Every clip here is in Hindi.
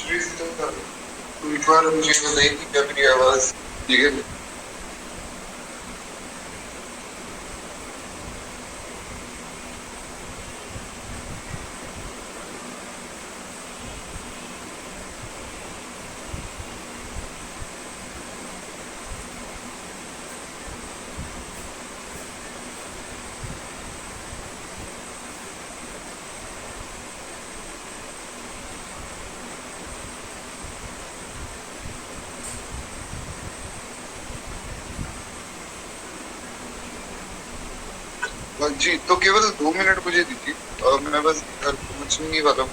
श्री तो एक बार मुझे बताइए कि क्या मेरी आवाज ठीक है? जी, तो केवल 2 मिनट मुझे दीजिए। मैं बस घर पहुंचने ही वाला हूँ।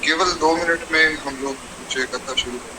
केवल 2 मिनट में हम लोग कुछ कथा शुरू करें।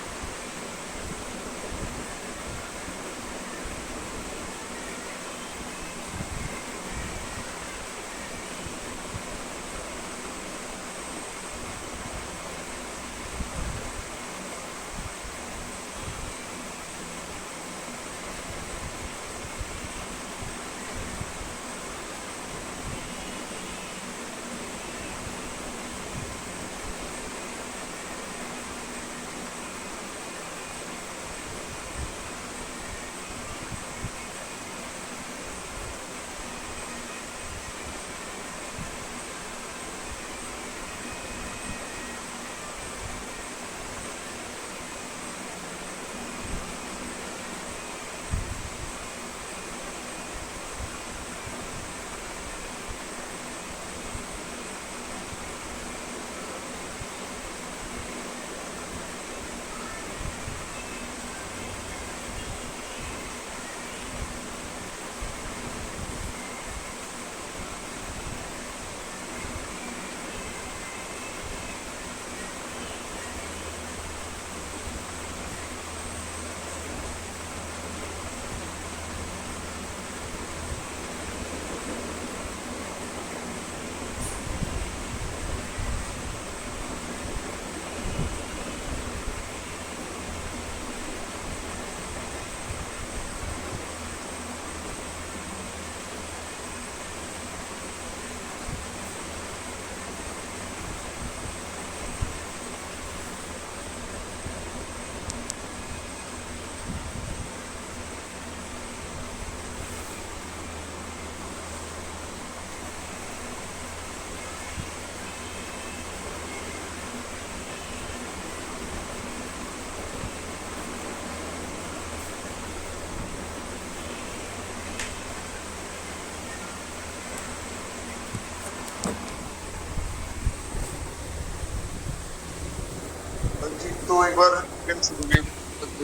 जी, तो एक बार फिर से बोलिए,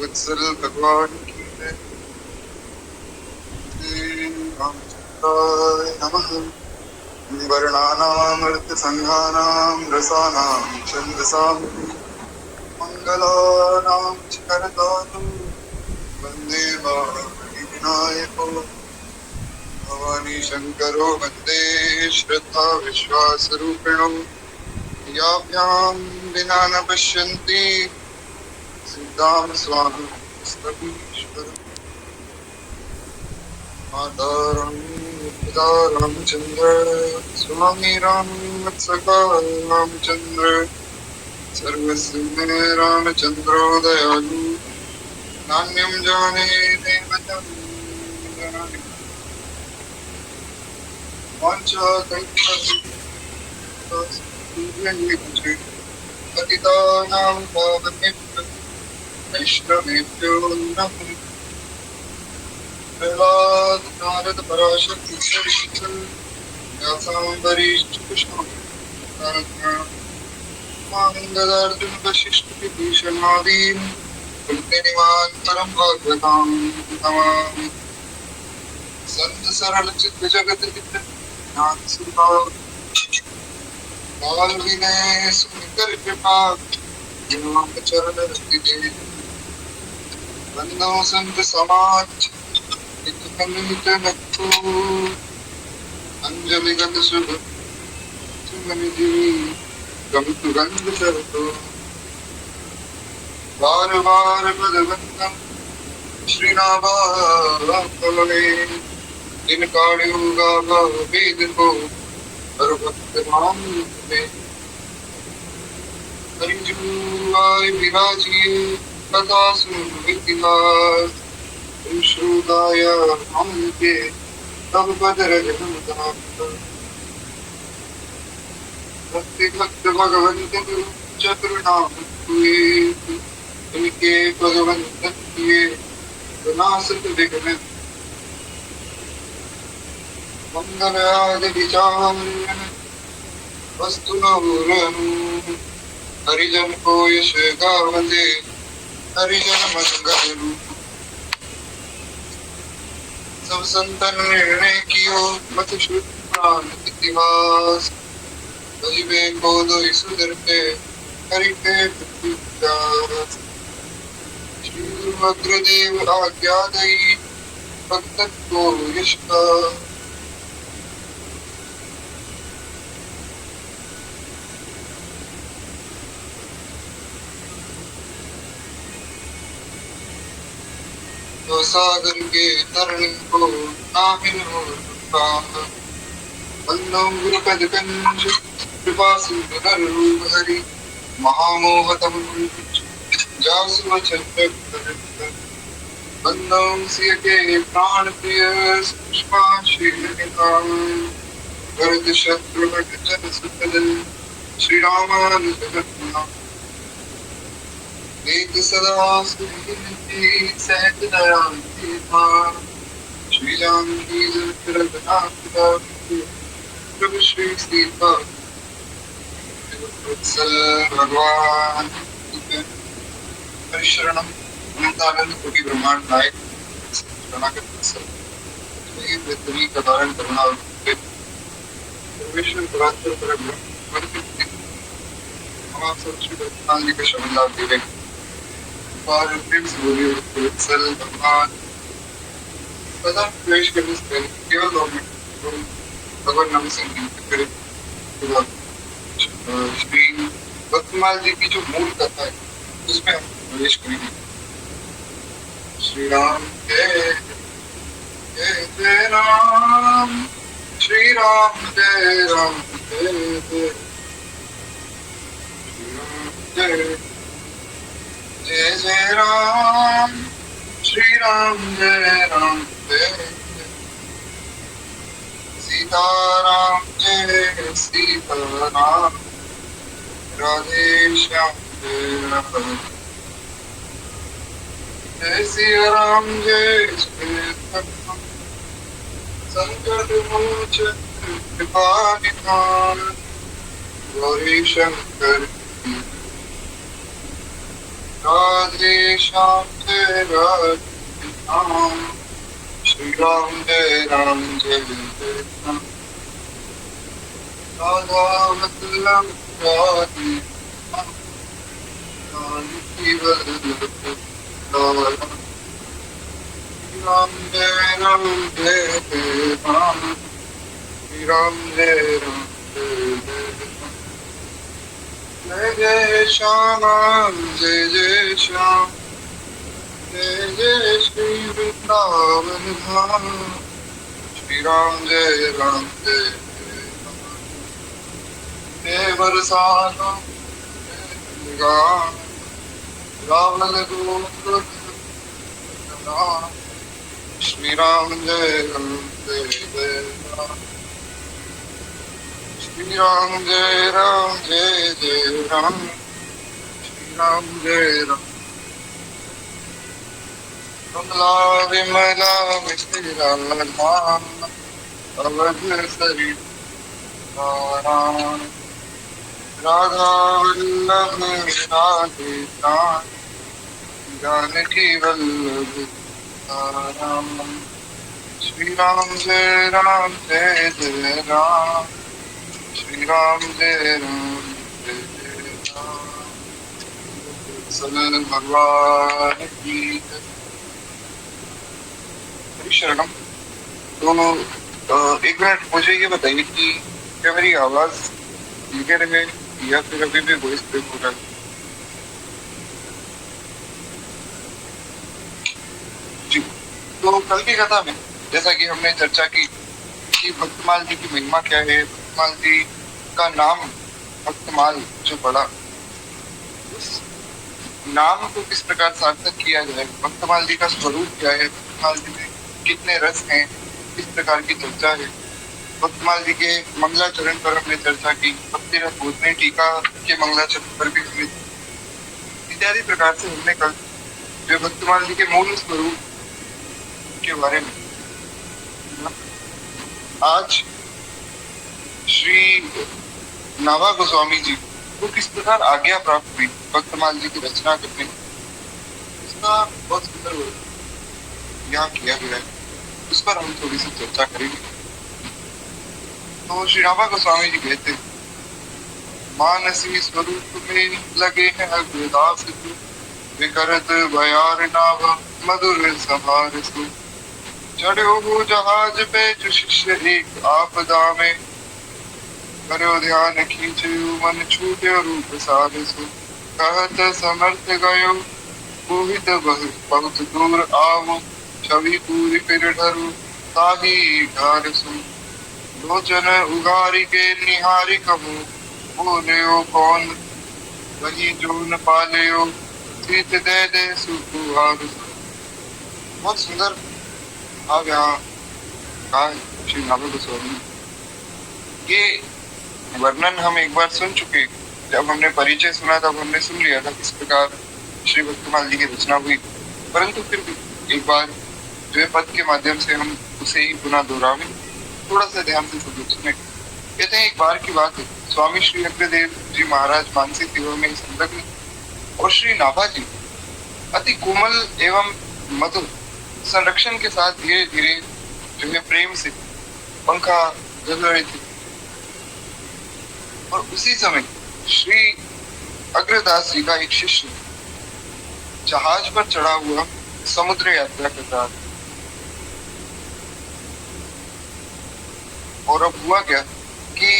वत्सल भगवान की जय। श्री रामचंद्राय नमः। वर्णानामर्थसंघानां रसानां छन्दसां मंगलानां करतारु वन्दे विनायको भवानी शंकरो वन्दे श्रद्धा विश्वासरूपिणो याभ्यां विना न पश्यन्ति सिद्धां स्वामीश्वर माता पिता रामचंद्र स्वामी राम वत्सका रामचंद्र सर्वस्य मे रामचंद्रो दयालु नान्यं जाने देवतं पतितानां पावनेभ्यो वैष्णवेभ्यो नमः। प्रह्लाद नारद पराशक्ति व्यासाम्बरीश कृष्ण गदार्जुन वशिष्ठ विभीषणादीन् कुन्तिनिवान् परं भागवतां नमामि। संत सरल चित्त जगत ज्ञान सुभाव काल विनय सुनिकर कृपा नाम चरण रति बंदो संत समाज अंजलि गत शुभ सुमनिधि गमित गंध चरतो बार बार पदवंदम श्रीनाभावने इन काणियोगा वेद को हर भक्त नाम में हरिजुआय विराजिए कथा सुन इतिहास श्रोताय हम के तब बदर भक्ति भक्त भगवंत चतुर्नाम हुए इनके भगवंत किए विनाशक विघ्न मंगल आदि विचार वस्तु नूरनु हरिजन को यश गावंदे हरिजन मंगल रूप सब संतन निर्णय कियो मत शुद्ध प्राण इतिहास भजिबे को दो सुधर पे हरि पे प्रत्युदास श्री गुरु अग्रदेव आज्ञा दई भक्त को यश का तो सागर के तरण को नाहिन हो वंदम गुरुपद कंज कृपा सिंधु नरूप हरि महामोहतम जासु वचन वंदम सिय के प्राण प्रिय सुषमा शील निधान भरत शत्रुघ्न जन सुतल श्री रामानुज एक सदा सुखी सहज दयाल श्री जानकी प्रभु श्री सीता भगवान हरिशरणम अनंतानंद कोटि ब्रह्मांड नायक शरणागत वत्सल पृथ्वी का धारण करना परमेश्वर परात्पर परब्रह्म हम आप सब श्री भगवान जी का शरण लाभ दे रहे प्रेम से बोलिए वत्सल भगवान सदा प्रवेश करने से पहले केवल 2 मिनट भगवान नाम संकीर्तन करें। श्री भक्तमाल जी की जो मूल कथा है उसमें हम प्रवेश करेंगे। श्री राम जय जय राम श्री राम जय राम जय जय जय जय जय राम श्री राम जय राम जय सीताराम जय सीताराम राधे श्याम जय राम जय सिया राम जय श्रीराम संकट मोचन कृपा निधान गौरी शंकर राधे श्याम जय राधे राम श्री राम जय जय राम राधा मतलब राधे जानकी वल्लभ राम जय राम जय राम श्री राम जय जय जय श्याम जय श्याम जय जय श्री वृंदावन धाम श्री राम जय जय जय बरसाना रावण गोकुल श्री राम जय जय राम श्री राम जय जय राम श्री राम जय राम कमला विमला मिथिला धाम अवध सरी राम राधा वल्लभ राधे श्याम जानकी वल्लभ राम श्री राम जय जय राम श्री राम जय राम सल भगवान की शरणम। दोनों 1 मिनट मुझे ये बताइए कि क्या मेरी आवाज क्लियर है या फिर अभी भी वॉइस ब्रेक हो रहा है? जी, तो कल की कथा में जैसा कि हमने चर्चा की कि भक्तमाल जी की महिमा क्या है, भक्तमाल जी का नाम भक्तमाल जो पड़ा उस नाम को किस प्रकार सार्थक किया जाए, भक्तमाल जी का स्वरूप क्या है, भक्तमाल जी में कितने रस हैं, किस प्रकार की चर्चा है। भक्तमाल जी के मंगलाचरण पर हमने चर्चा की, भक्ति रस बोधनी टीका के मंगलाचरण पर भी हमने इत्यादि प्रकार से हमने कल जो भक्तमाल जी के मूल स्वरूप के बारे में। आज श्री नाभा गोस्वामी जी को किस प्रकार आज्ञा प्राप्त हुई भक्तमाल जी की रचना करने, इसका बहुत सुंदर वर्णन यहाँ किया गया है, उस पर हम थोड़ी सी चर्चा करेंगे। तो श्री नाभा गोस्वामी जी कहते हैं, मानसी स्वरूप में लगे हैं अग्रदास विकरत बयार नाभ मधुर संहार सु, चढ़ो हो जहाज पे जो शिष्य एक आपदा में, करो ध्यान खींचो मन छूटे रूप सार सु, कहत समर्थ गयो मोहित बहुत दूर आवो, छवि पूरी फिर ढरू ताही ढार सु, लोचन उगारी के निहारी कहूँ बोले कौन, वही जो न पाले सीत दे सुकुहार। बहुत सुंदर आप यहाँ कहा श्री नाभा गोस्वामी। ये वर्णन हम एक बार सुन चुके, जब हमने परिचय सुना तब हमने सुन लिया था किस प्रकार श्री भक्तमाल जी की रचना हुई, परंतु फिर भी एक बार जो है पद के माध्यम से हम उसे ही पुनः दोहरावे, थोड़ा सा ध्यान से सुने। कहते हैं एक बार की बात है, स्वामी श्री अग्रदेव जी महाराज मानसी सेवा में संलग्न और श्री नाभा जी अति कोमल एवं मधुर संरक्षण के साथ धीरे धीरे जो है प्रेम से पंखा झल रहे थे। और उसी समय श्री अग्रदास जी का एक शिष्य जहाज पर चढ़ा हुआ समुद्र यात्रा कर रहा था। और अब हुआ क्या कि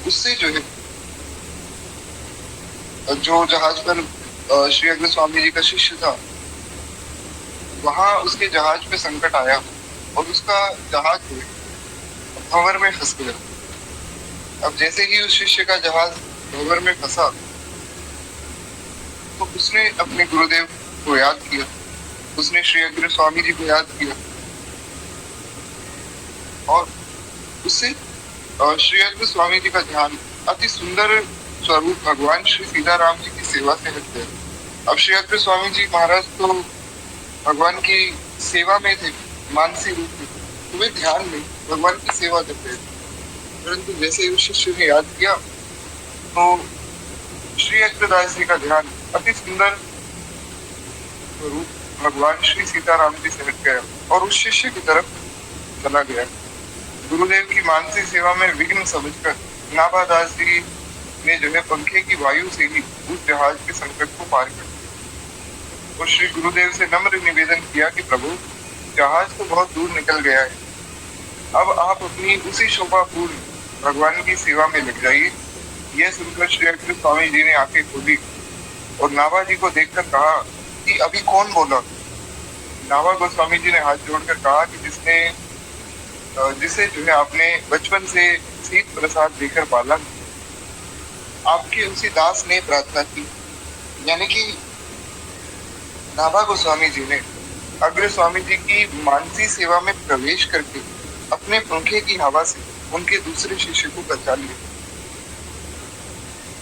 उससे जो है जो जहाज पर श्री अग्र स्वामी जी का शिष्य था, वहां उसके जहाज पे संकट आया और उसका जहाज जो है भंवर में फंस गया। अब जैसे ही उस शिष्य का जहाज भंवर में फंसा तो उसने अपने गुरुदेव को याद किया, उसने श्री अग्र स्वामी जी को याद किया और उससे श्री अग्र स्वामी जी का ध्यान अति सुंदर स्वरूप भगवान श्री सीताराम जी की सेवा से हट गया। अब श्री अग्र स्वामी जी महाराज तो भगवान की सेवा में थे, मानसी रूप में, तो वे ध्यान में भगवान की सेवा करते थे। परंतु जैसे उस शिष्य ने याद किया तो श्री अग्रदास जी का ध्यान अति सुंदर स्वरूप भगवान श्री सीताराम जी से हट गया और उस शिष्य की तरफ चला गया। गुरुदेव की मानसी सेवा में विघ्न समझकर नाभादास जी ने जो है पंखे की वायु से ही उस जहाज के संकट को पार कर दिया और श्री गुरुदेव से नम्र निवेदन किया कि प्रभु, जहाज तो बहुत दूर निकल गया है, अब आप अपनी उसी शोभापूर्ण भगवान की सेवा में लग जाइए। यह सुनकर श्री अग्र स्वामी जी ने आंखें खोली और नाभा जी को देखकर कहा कि अभी कौन बोला। नाभा गोस्वामी जी ने हाथ जोड़कर कहा कि जिसे जो है आपने बचपन से सीत प्रसाद देकर पाला, आपके उसी दास ने प्रार्थना की। यानी कि नाभा गोस्वामी जी ने अग्र स्वामी जी की मानसी सेवा में प्रवेश करके अपने पंखे की हवा से उनके दूसरे शिष्य को बचा लिया।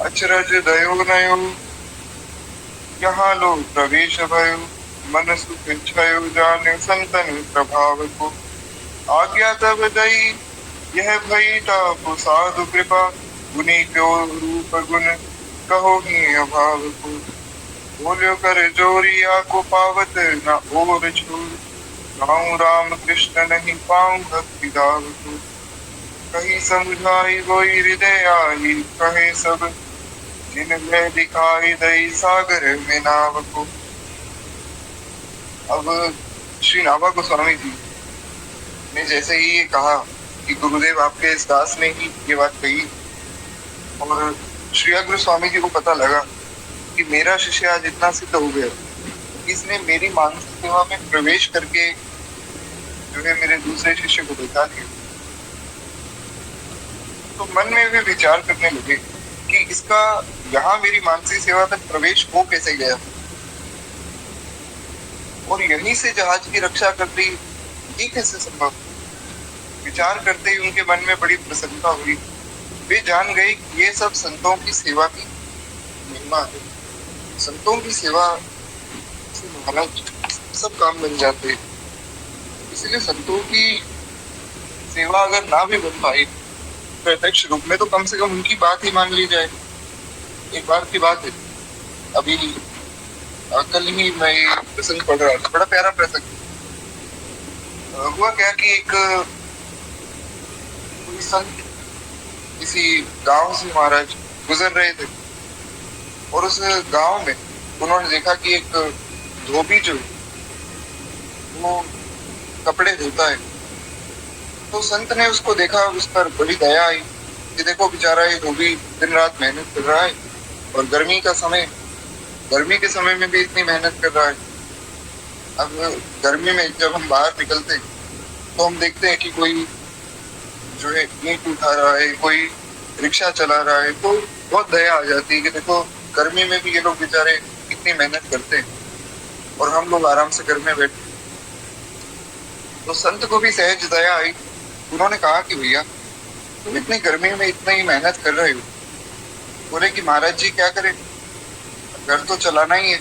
अचरज दयो नयो यहाँ लो प्रवेश भयो, मन सुख छयो जाने संतन प्रभाव को, आज्ञा तब दई यह भई ताप साधु कृपा, गुनी क्यों रूप गुण कहो ही अभाव को, बोलो कर जोरिया को पावत न और छोड़, गाऊं राम कृष्ण नहीं पाऊं भक्ति दाव को, कहीं समझाई वही हृदय आई कहे सब, जिनमें दिखाई दई सागर में नाव को। अब श्री नाभा गोस्वामी जी ने जैसे ही ये कहा कि गुरुदेव आपके इस दास ने ही ये बात कही और श्री अग्र स्वामी जी को पता लगा कि मेरा शिष्य आज इतना सिद्ध हो गया, इसने मेरी मानसिक सेवा में प्रवेश करके जो है मेरे दूसरे शिष्य को बचा लिया। तो मन में वे विचार करने लगे कि इसका यहाँ मेरी मानसिक सेवा तक प्रवेश हो कैसे गया, और यहीं से जहाज की रक्षा कर दी, ये कैसे संभव। विचार करते ही उनके मन में बड़ी प्रसन्नता हुई। वे जान गए कि ये सब संतों की सेवा की महिमा है। संतों की सेवा से महाराज सब काम बन जाते हैं। इसलिए संतों की सेवा अगर ना भी बन पाए प्रत्यक्ष रूप में, तो कम से कम उनकी बात ही मान ली जाए। एक बार की बात है, अभी कल ही मैं प्रसंग पढ़ रहा था, बड़ा प्यारा प्रसंग। हुआ क्या कि एक संत किसी गांव से महाराज गुजर रहे थे, और उस गांव में उन्होंने देखा कि एक धोबी जो वो कपड़े धोता है। तो संत ने उसको देखा, उस पर बड़ी दया आई कि देखो बेचारा ये धोबी दिन रात मेहनत कर रहा है, और गर्मी के समय में भी इतनी मेहनत कर रहा है। अब गर्मी में जब हम बाहर निकलते हैं तो हम देखते हैं कि कोई जो है ईंट उठा रहा है, कोई रिक्शा चला रहा है, तो बहुत दया आ जाती है कि देखो गर्मी में भी ये लोग बेचारे इतनी मेहनत करते हैं और हम लोग आराम से घर में बैठे। तो संत को भी सहज दया आई। उन्होंने कहा कि भैया तुम इतनी गर्मी में इतना ही मेहनत कर रहे हो। बोले कि महाराज जी क्या करें, घर तो चलाना ही है।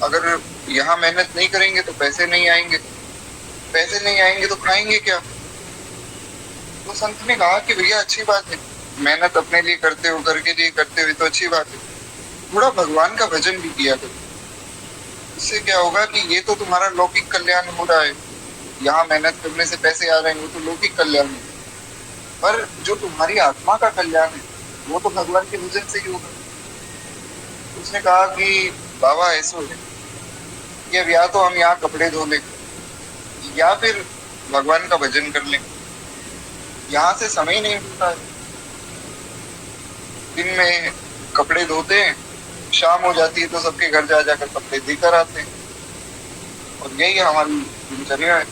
अगर यहाँ मेहनत नहीं करेंगे तो पैसे नहीं आएंगे, पैसे नहीं आएंगे तो खाएंगे क्या। तो संत ने कहा कि भैया अच्छी बात है, मेहनत अपने लिए करते हो, घर के लिए करते हुए तो अच्छी बात है, थोड़ा भगवान का भजन भी किया करो। इससे क्या होगा कि ये तो तुम्हारा लौकिक कल्याण हो रहा है, यहाँ मेहनत करने से पैसे आ रहे हैं, वो तो लौकिक कल्याण है, पर जो तुम्हारी आत्मा का कल्याण है वो तो भगवान के भजन से ही होगा। उसने कहा कि बाबा ऐसा है कि अब या तो हम यहाँ कपड़े धो लें या फिर भगवान का भजन कर लें, यहाँ से समय नहीं मिलता है। दिन में कपड़े धोते हैं, शाम हो जाती है तो सबके घर जा जाकर कपड़े देकर आते हैं, और यही हमारी दिनचर्या है।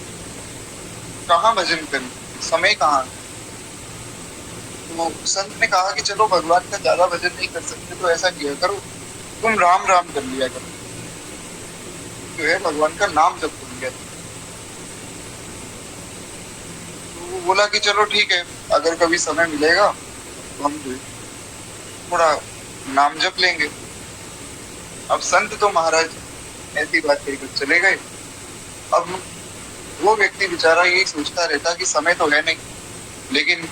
कहाँ भजन करें, समय कहाँ। तो संत ने कहा कि चलो भगवान का ज्यादा भजन नहीं कर सकते तो ऐसा किया करो, तुम राम राम कर लिया करो, जो है भगवान का नाम जप कर लिया। तो वो बोला कि चलो ठीक है, अगर कभी समय मिलेगा तो हम थोड़ा नाम जप लेंगे। अब संत तो महाराज ऐसी बात कहकर चले गए। अब वो व्यक्ति बेचारा यही सोचता रहता कि समय तो है नहीं, लेकिन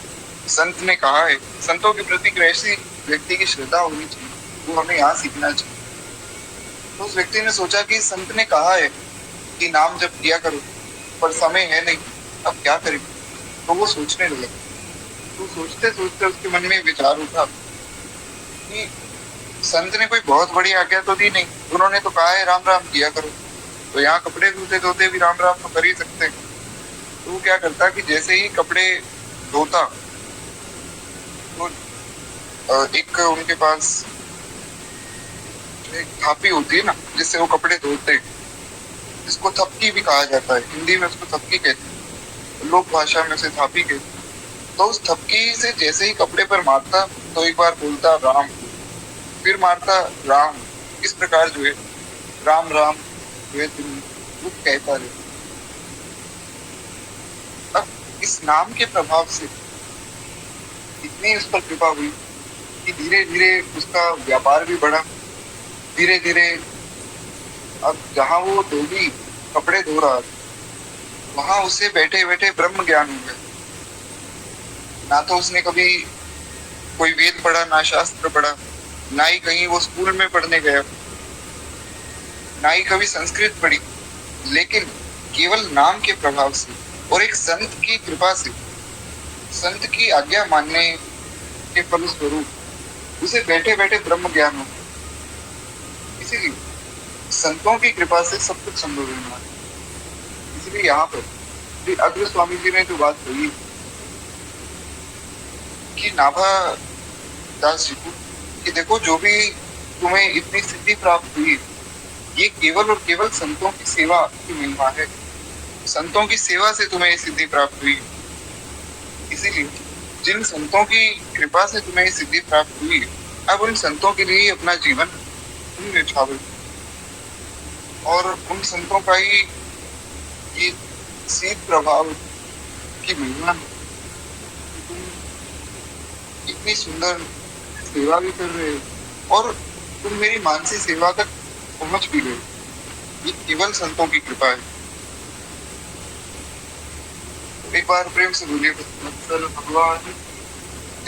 संत ने कहा है, संतों के प्रति ऐसी व्यक्ति की श्रद्धा होनी चाहिए, वो हमें यहाँ सीखना चाहिए। तो उस व्यक्ति ने सोचा कि संत ने कहा है कि नाम जप किया करो, पर समय है नहीं, अब क्या करें। तो वो सोचने लगा। तो सोचते सोचते उसके मन में विचार उठा कि संत ने कोई बहुत बड़ी आज्ञा तो दी नहीं, उन्होंने तो कहा है राम राम किया करो, तो यहाँ कपड़े धोते धोते भी राम राम तो कर ही सकते हैं। तो वो क्या करता कि जैसे ही कपड़े धोता तो एक उनके पास एक थापी होती है ना, जिससे वो कपड़े धोते हैं, जिसको थपकी भी कहा जाता है, हिंदी में उसको थपकी कहते हैं, लोक भाषा में से थापी कहते हैं। तो उस थपकी से जैसे ही कपड़े पर मारता तो एक बार बोलता राम, फिर मारता राम, इस प्रकार जो है राम राम जो है वो कहता रहे। अब इस नाम के प्रभाव से इतनी उस पर कृपा हुई कि धीरे धीरे उसका व्यापार भी बढ़ा। धीरे धीरे अब जहाँ वो धोबी कपड़े धो रहा था वहां उसे बैठे बैठे ब्रह्म ज्ञान हो गया। ना तो उसने कभी कोई वेद पढ़ा, ना शास्त्र पढ़ा, ना ही कहीं वो स्कूल में पढ़ने गया, ना ही कभी संस्कृत पढ़ी, लेकिन केवल नाम के प्रभाव से और एक संत की कृपा से, संत की आज्ञा मानने के फलस्वरूप उसे बैठे बैठे ब्रह्म ज्ञान हो। इसीलिए संतों की कृपा से सब कुछ संभव है। इसलिए यहाँ पर अग्र स्वामी जी ने जो बात कही कि नाभा दास जी को कि देखो जो भी तुम्हें इतनी सिद्धि प्राप्त हुई ये केवल और केवल संतों की सेवा की महिमा है। संतों की सेवा से तुम्हें ये सिद्धि प्राप्त हुई। इसीलिए जिन संतों की कृपा से तुम्हें ये सिद्धि प्राप्त हुई, अब उन संतों के लिए ही अपना जीवन तुम न्यौछावर, और उन संतों का ही ये शीत प्रभाव की महिमा है कि तुम इतनी सुंदर सेवा भी कर रहे हो और तुम मेरी मानसी सेवा तक पहुंच भी गए। ये केवल संतों की कृपा है। एक बार प्रेम से बोलिए वत्सल भगवान।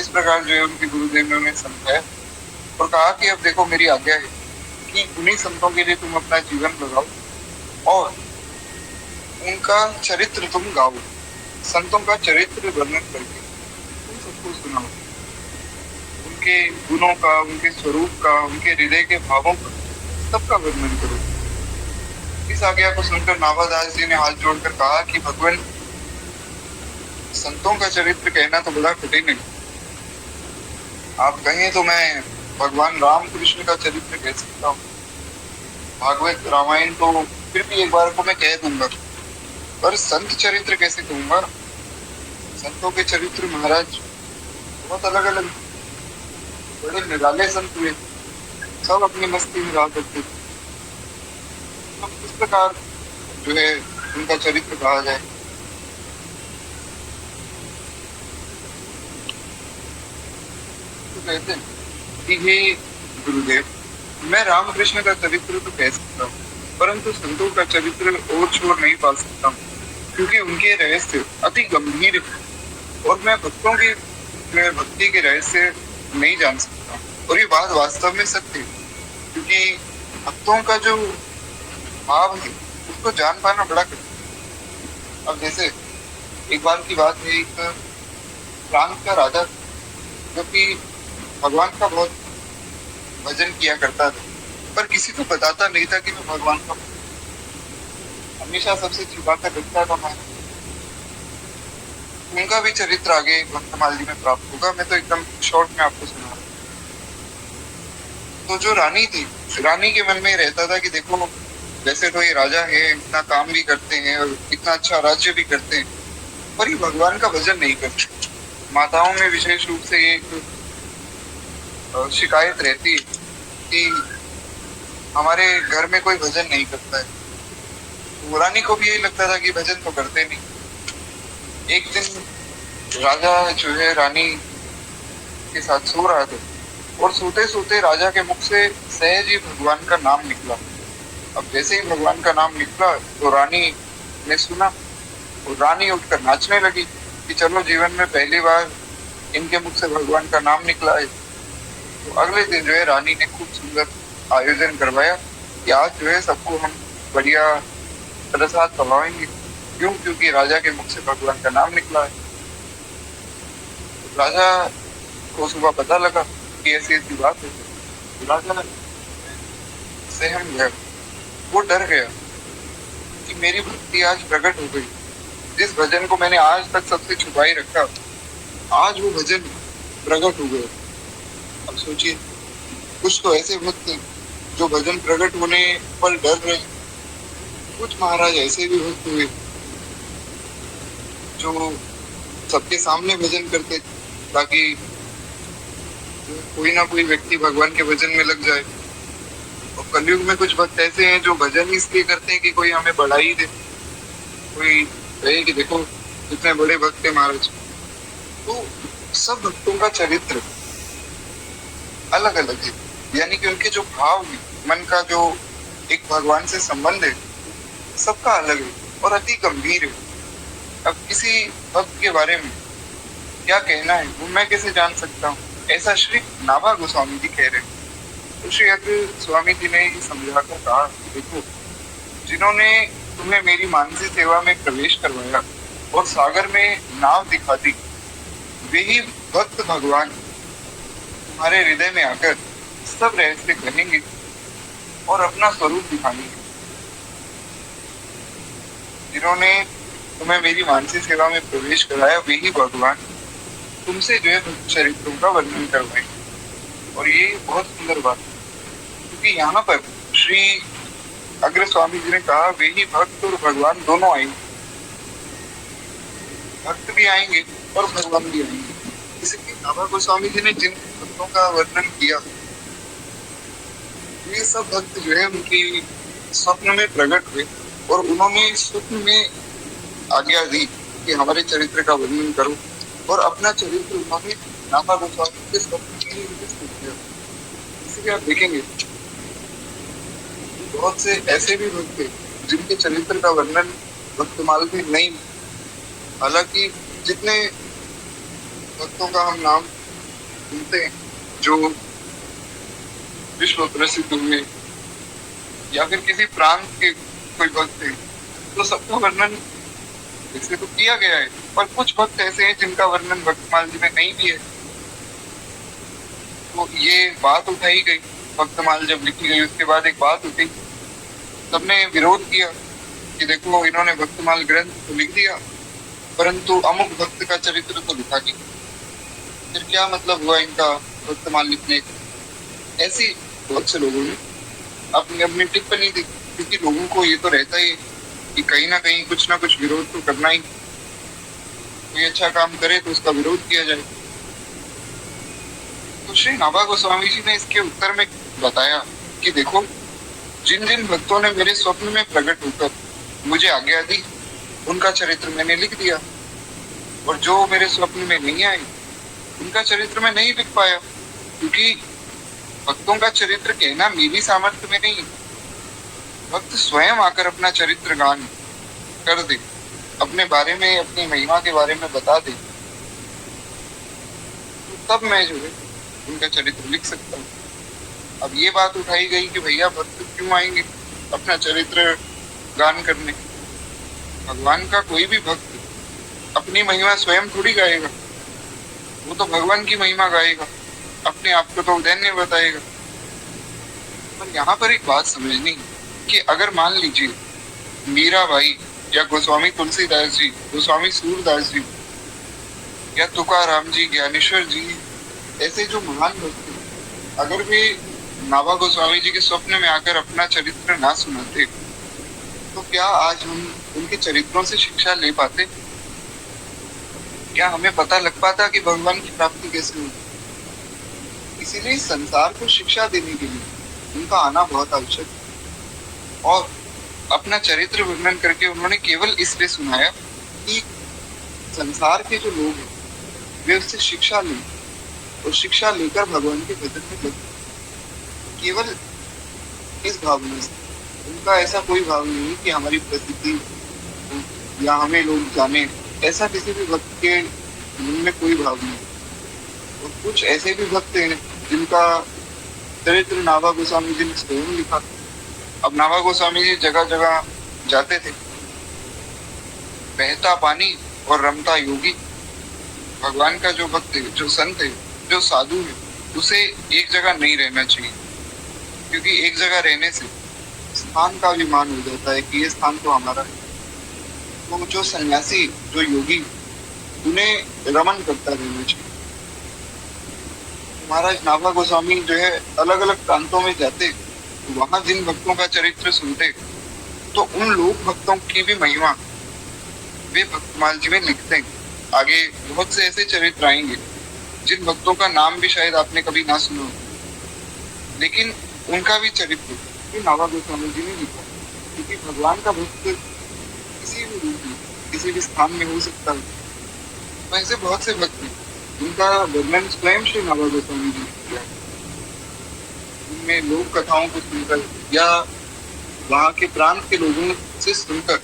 इस प्रकार जो है उनके गुरुदेव ने उन्हें समझाया और कहा कि अब देखो मेरी आज्ञा है कि उन्हीं संतों के लिए तुम अपना जीवन लगाओ और उनका चरित्र तुम गाओ, संतों का चरित्र वर्णन करके तुम सबको सुनाओ, उनके गुणों का, उनके स्वरूप का, उनके हृदय के भावों का सबका वर्णन करो। इस आज्ञा को सुनकर नाभादास जी ने हाथ जोड़कर कहा कि भगवान, संतों का चरित्र कहना तो बड़ा कठिन है, आप कहें तो मैं भगवान राम कृष्ण का चरित्र कह सकता हूँ, भागवत रामायण तो फिर भी एक बार को मैं कह दूंगा, पर संत चरित्र कैसे कहूंगा? संतों के चरित्र महाराज बहुत अलग अलग, बड़े निराले संत हुए, सब अपनी मस्ती में रहा करते, तो किस प्रकार जो है उनका चरित्र कहा जाए? तो कहते हैं कि हे गुरुदेव, मैं रामकृष्ण का चरित्र तो कह सकता हूँ, परंतु संतों का चरित्र और छोड़ नहीं पा सकता हूँ, क्योंकि उनके रहस्य अति गंभीर है और मैं भक्तों की भक्ति के रहस्य नहीं जान सकता। और ये बात वास्तव में सत्य है, क्योंकि भक्तों का जो भाव है उसको जान पाना बड़ा कठिन है। अब जैसे एक बार की बात है, एक प्रांत का राजा जो कि भगवान का बहुत भजन किया करता था, पर किसी को बताता नहीं था कि मैं भगवान का, हमेशा सबसे छुपाकर रखता था। मैं उनका भी चरित्र आगे भक्तमाल जी में प्राप्त होगा, मैं तो एकदम शॉर्ट में आपको सुना। तो जो रानी थी, रानी के मन में रहता था कि देखो वैसे तो ये राजा है, इतना काम भी करते हैं और इतना अच्छा राज्य भी करते हैं, पर ये भगवान का भजन नहीं करते। माताओं में विशेष रूप से एक शिकायत रहती है कि हमारे घर में कोई भजन नहीं करता है। तो रानी को भी यही लगता था कि भजन तो करते नहीं। एक दिन राजा जो है रानी के साथ सो रहा था और सोते सोते राजा के मुख से सहज ही भगवान का नाम निकला। अब जैसे ही भगवान का नाम निकला तो रानी ने सुना और रानी उठकर नाचने लगी कि चलो जीवन में पहली बार इनके मुख से भगवान का नाम निकला है। तो अगले दिन जो है रानी ने खूब सुंदर आयोजन करवाया कि आज जो है सबको हम बढ़िया प्रसाद पवाएंगे, क्यों? क्योंकि राजा के मुख से भगवान का नाम निकला है। राजा को सुबह पता लगा कि ऐसी ऐसी बात है। राजा सहम गया, वो डर गया कि मेरी भक्ति आज प्रकट हो गई, जिस भजन को मैंने आज तक सबसे छुपाई रखा, आज वो भजन प्रकट हो गया। अब सोचिए, कुछ तो ऐसे भक्त हैं जो भजन प्रकट होने पर डर रहे, कुछ महाराज ऐसे भी भक्त हुए जो सबके सामने भजन करते ताकि कोई ना कोई व्यक्ति भगवान के भजन में लग जाए। और कलयुग में कुछ भक्त ऐसे हैं जो भजन इसलिए करते हैं कि कोई हमें बढ़ाई दे, कोई कहे कि देखो इतने बड़े भक्त है महाराज। तो सब भक्तों का चरित्र अलग अलग है, यानी कि उनके जो भाव है, मन का जो एक भगवान से संबंध है, सबका अलग है और अति गंभीर है। अब किसी भक्त के बारे में क्या कहना है वो मैं कैसे जान सकता हूँ? ऐसा श्री नाभा गोस्वामी जी कह रहे हैं। तो श्री अग्र स्वामी जी ने समझाकर कहा, देखो जिन्होंने तुम्हें मेरी मानसी सेवा में प्रवेश करवाया और सागर में नाव दिखा दी, वे ही भक्त भगवान तुम्हारे हृदय में आकर सब रहस्य कहेंगे और अपना स्वरूप दिखाएंगे। जिन्होंने तुम्हें मेरी मानसी सेवा में प्रवेश कराया, वे ही भगवान तुमसे जो है चरित्रों का वर्णन करवाएंगे। और ये बहुत सुंदर बात है, क्योंकि यहाँ पर श्री अग्र स्वामी जी ने कहा वे ही भक्त और भगवान दोनों आएंगे, भक्त भी आएंगे और भगवान भी आएंगे। नाभा गोस्वामी जी ने जिन भक्तों का वर्णन किया, ये सब भक्त जो है उनकी स्वप्न में प्रकट हुए और उन्होंने स्वप्न में आज्ञा दी कि हमारे चरित्र का वर्णन करो, और अपना चरित्र उन्होंने नाभा गोस्वामी के स्वप्न में ही निर्दिष्ट किया। इसलिए आप देखेंगे बहुत से ऐसे भी भक्त हैं जिनके चरित्र का वर्णन भक्तमाल में नहीं। हालांकि जितने भक्तों का हम नाम सुनते हैं जो विश्व प्रसिद्ध हुए या फिर किसी प्रांत के कोई भक्त हैं, तो सबका वर्णन इससे तो किया गया है, पर कुछ भक्त ऐसे हैं जिनका वर्णन भक्तमाल जी में नहीं भी है। तो ये बात उठाई गई, भक्तमाल जब लिखी गई उसके बाद एक बात उठी, सबने विरोध किया कि देखो इन्होंने भक्तमाल ग्रंथ तो लिख दिया परंतु अमुक भक्त का चरित्र तो लिखा नहीं, फिर क्या मतलब हुआ इनका भक्तमाल लिखने का। ऐसी बहुत से लोगों ने अपनी अपनी टिप्पणी दी, क्योंकि लोगों को ये तो रहता ही कि कहीं ना कहीं कुछ ना कुछ विरोध तो करना ही, कोई अच्छा काम करे तो उसका विरोध किया जाए। तो श्री नाभा गोस्वामी जी ने इसके उत्तर में बताया कि देखो, जिन जिन भक्तों ने मेरे स्वप्न में प्रकट होकर मुझे आज्ञा दी उनका चरित्र मैंने लिख दिया, और जो मेरे स्वप्न में नहीं आए उनका चरित्र मैं नहीं लिख पाया, क्योंकि भक्तों का चरित्र कहना मेरी सामर्थ्य में नहीं। भक्त स्वयं आकर अपना चरित्र गान कर दे, अपने बारे में, अपनी महिमा के बारे में बता दे, तो तब मैं जो है उनका चरित्र लिख सकता हूँ। अब ये बात उठाई गई कि भैया भक्त क्यों आएंगे अपना चरित्र गान करने। भगवान का कोई भी भक्त अपनी महिमा स्वयं थोड़ी गाएगा, वो तो भगवान की महिमा गाएगा, अपने आप को तो दैन्य बताएगा। पर यहाँ पर एक बात समझनी कि अगर मान लीजिए मीराबाई या गोस्वामी तुलसीदास जी, गोस्वामी सूरदास जी या तुकाराम जी, ज्ञानेश्वर जी, ऐसे जो महान भक्त हैं, अगर वे नाभा गोस्वामी जी के स्वप्न में आकर अपना चरित्र ना सुनाते तो क्या आज हम उनके चरित्रों से शिक्षा ले पाते? क्या हमें पता लग पाता कि भगवान की प्राप्ति कैसे होगी? इसीलिए संसार को शिक्षा देने के लिए उनका आना बहुत आवश्यक है। और अपना चरित्र वर्णन करके उन्होंने केवल इसलिए सुनाया कि संसार के जो लोग हैं वे उससे शिक्षा लें और शिक्षा लेकर भगवान के भजन में लगे। केवल इस भावना से, उनका ऐसा कोई भाव नहीं कि हमारी प्रसिद्धि या हमें लोग जाने, ऐसा किसी भी भक्त के मन में कोई भाव नहीं। और कुछ ऐसे भी भक्त हैं जिनका चरित्र नाभा गोस्वामी जी ने स्वयं लिखा। अब नाभा गोस्वामी जी जगह जगह जाते थे, बहता पानी और रमता योगी। भगवान का जो भक्त है, जो संत है, जो साधु है, उसे एक जगह नहीं रहना चाहिए, क्योंकि एक जगह रहने से स्थान का भी मान हो जाता है कि ये स्थान तो हमारा है। तो जो सन्यासी, जो योगी, उन्हें रमन करता रहना चाहिए। महाराज नाभा गोस्वामी जो है अलग अलग प्रांतों में जाते, वहां जिन भक्तों का चरित्र सुनते तो उन लोग भक्तों की भी महिमा वे भक्तमाल जी में लिखते हैं। आगे बहुत से ऐसे चरित्र आएंगे जिन भक्तों का नाम भी शायद आपने कभी ना सुना हो, लेकिन उनका भी चरित्र नाभा गोस्वामी जी ने लिखा, क्योंकि भगवान का भक्त किसी भी रूप में, किसी भी स्थान में हो सकता है। वैसे बहुत से भक्त हैं उनका वर्णन स्वयं श्री नाभा गोस्वामी जी ने किया। उनमें लोक कथाओं को सुनकर या वहाँ के प्रांत के लोगों से सुनकर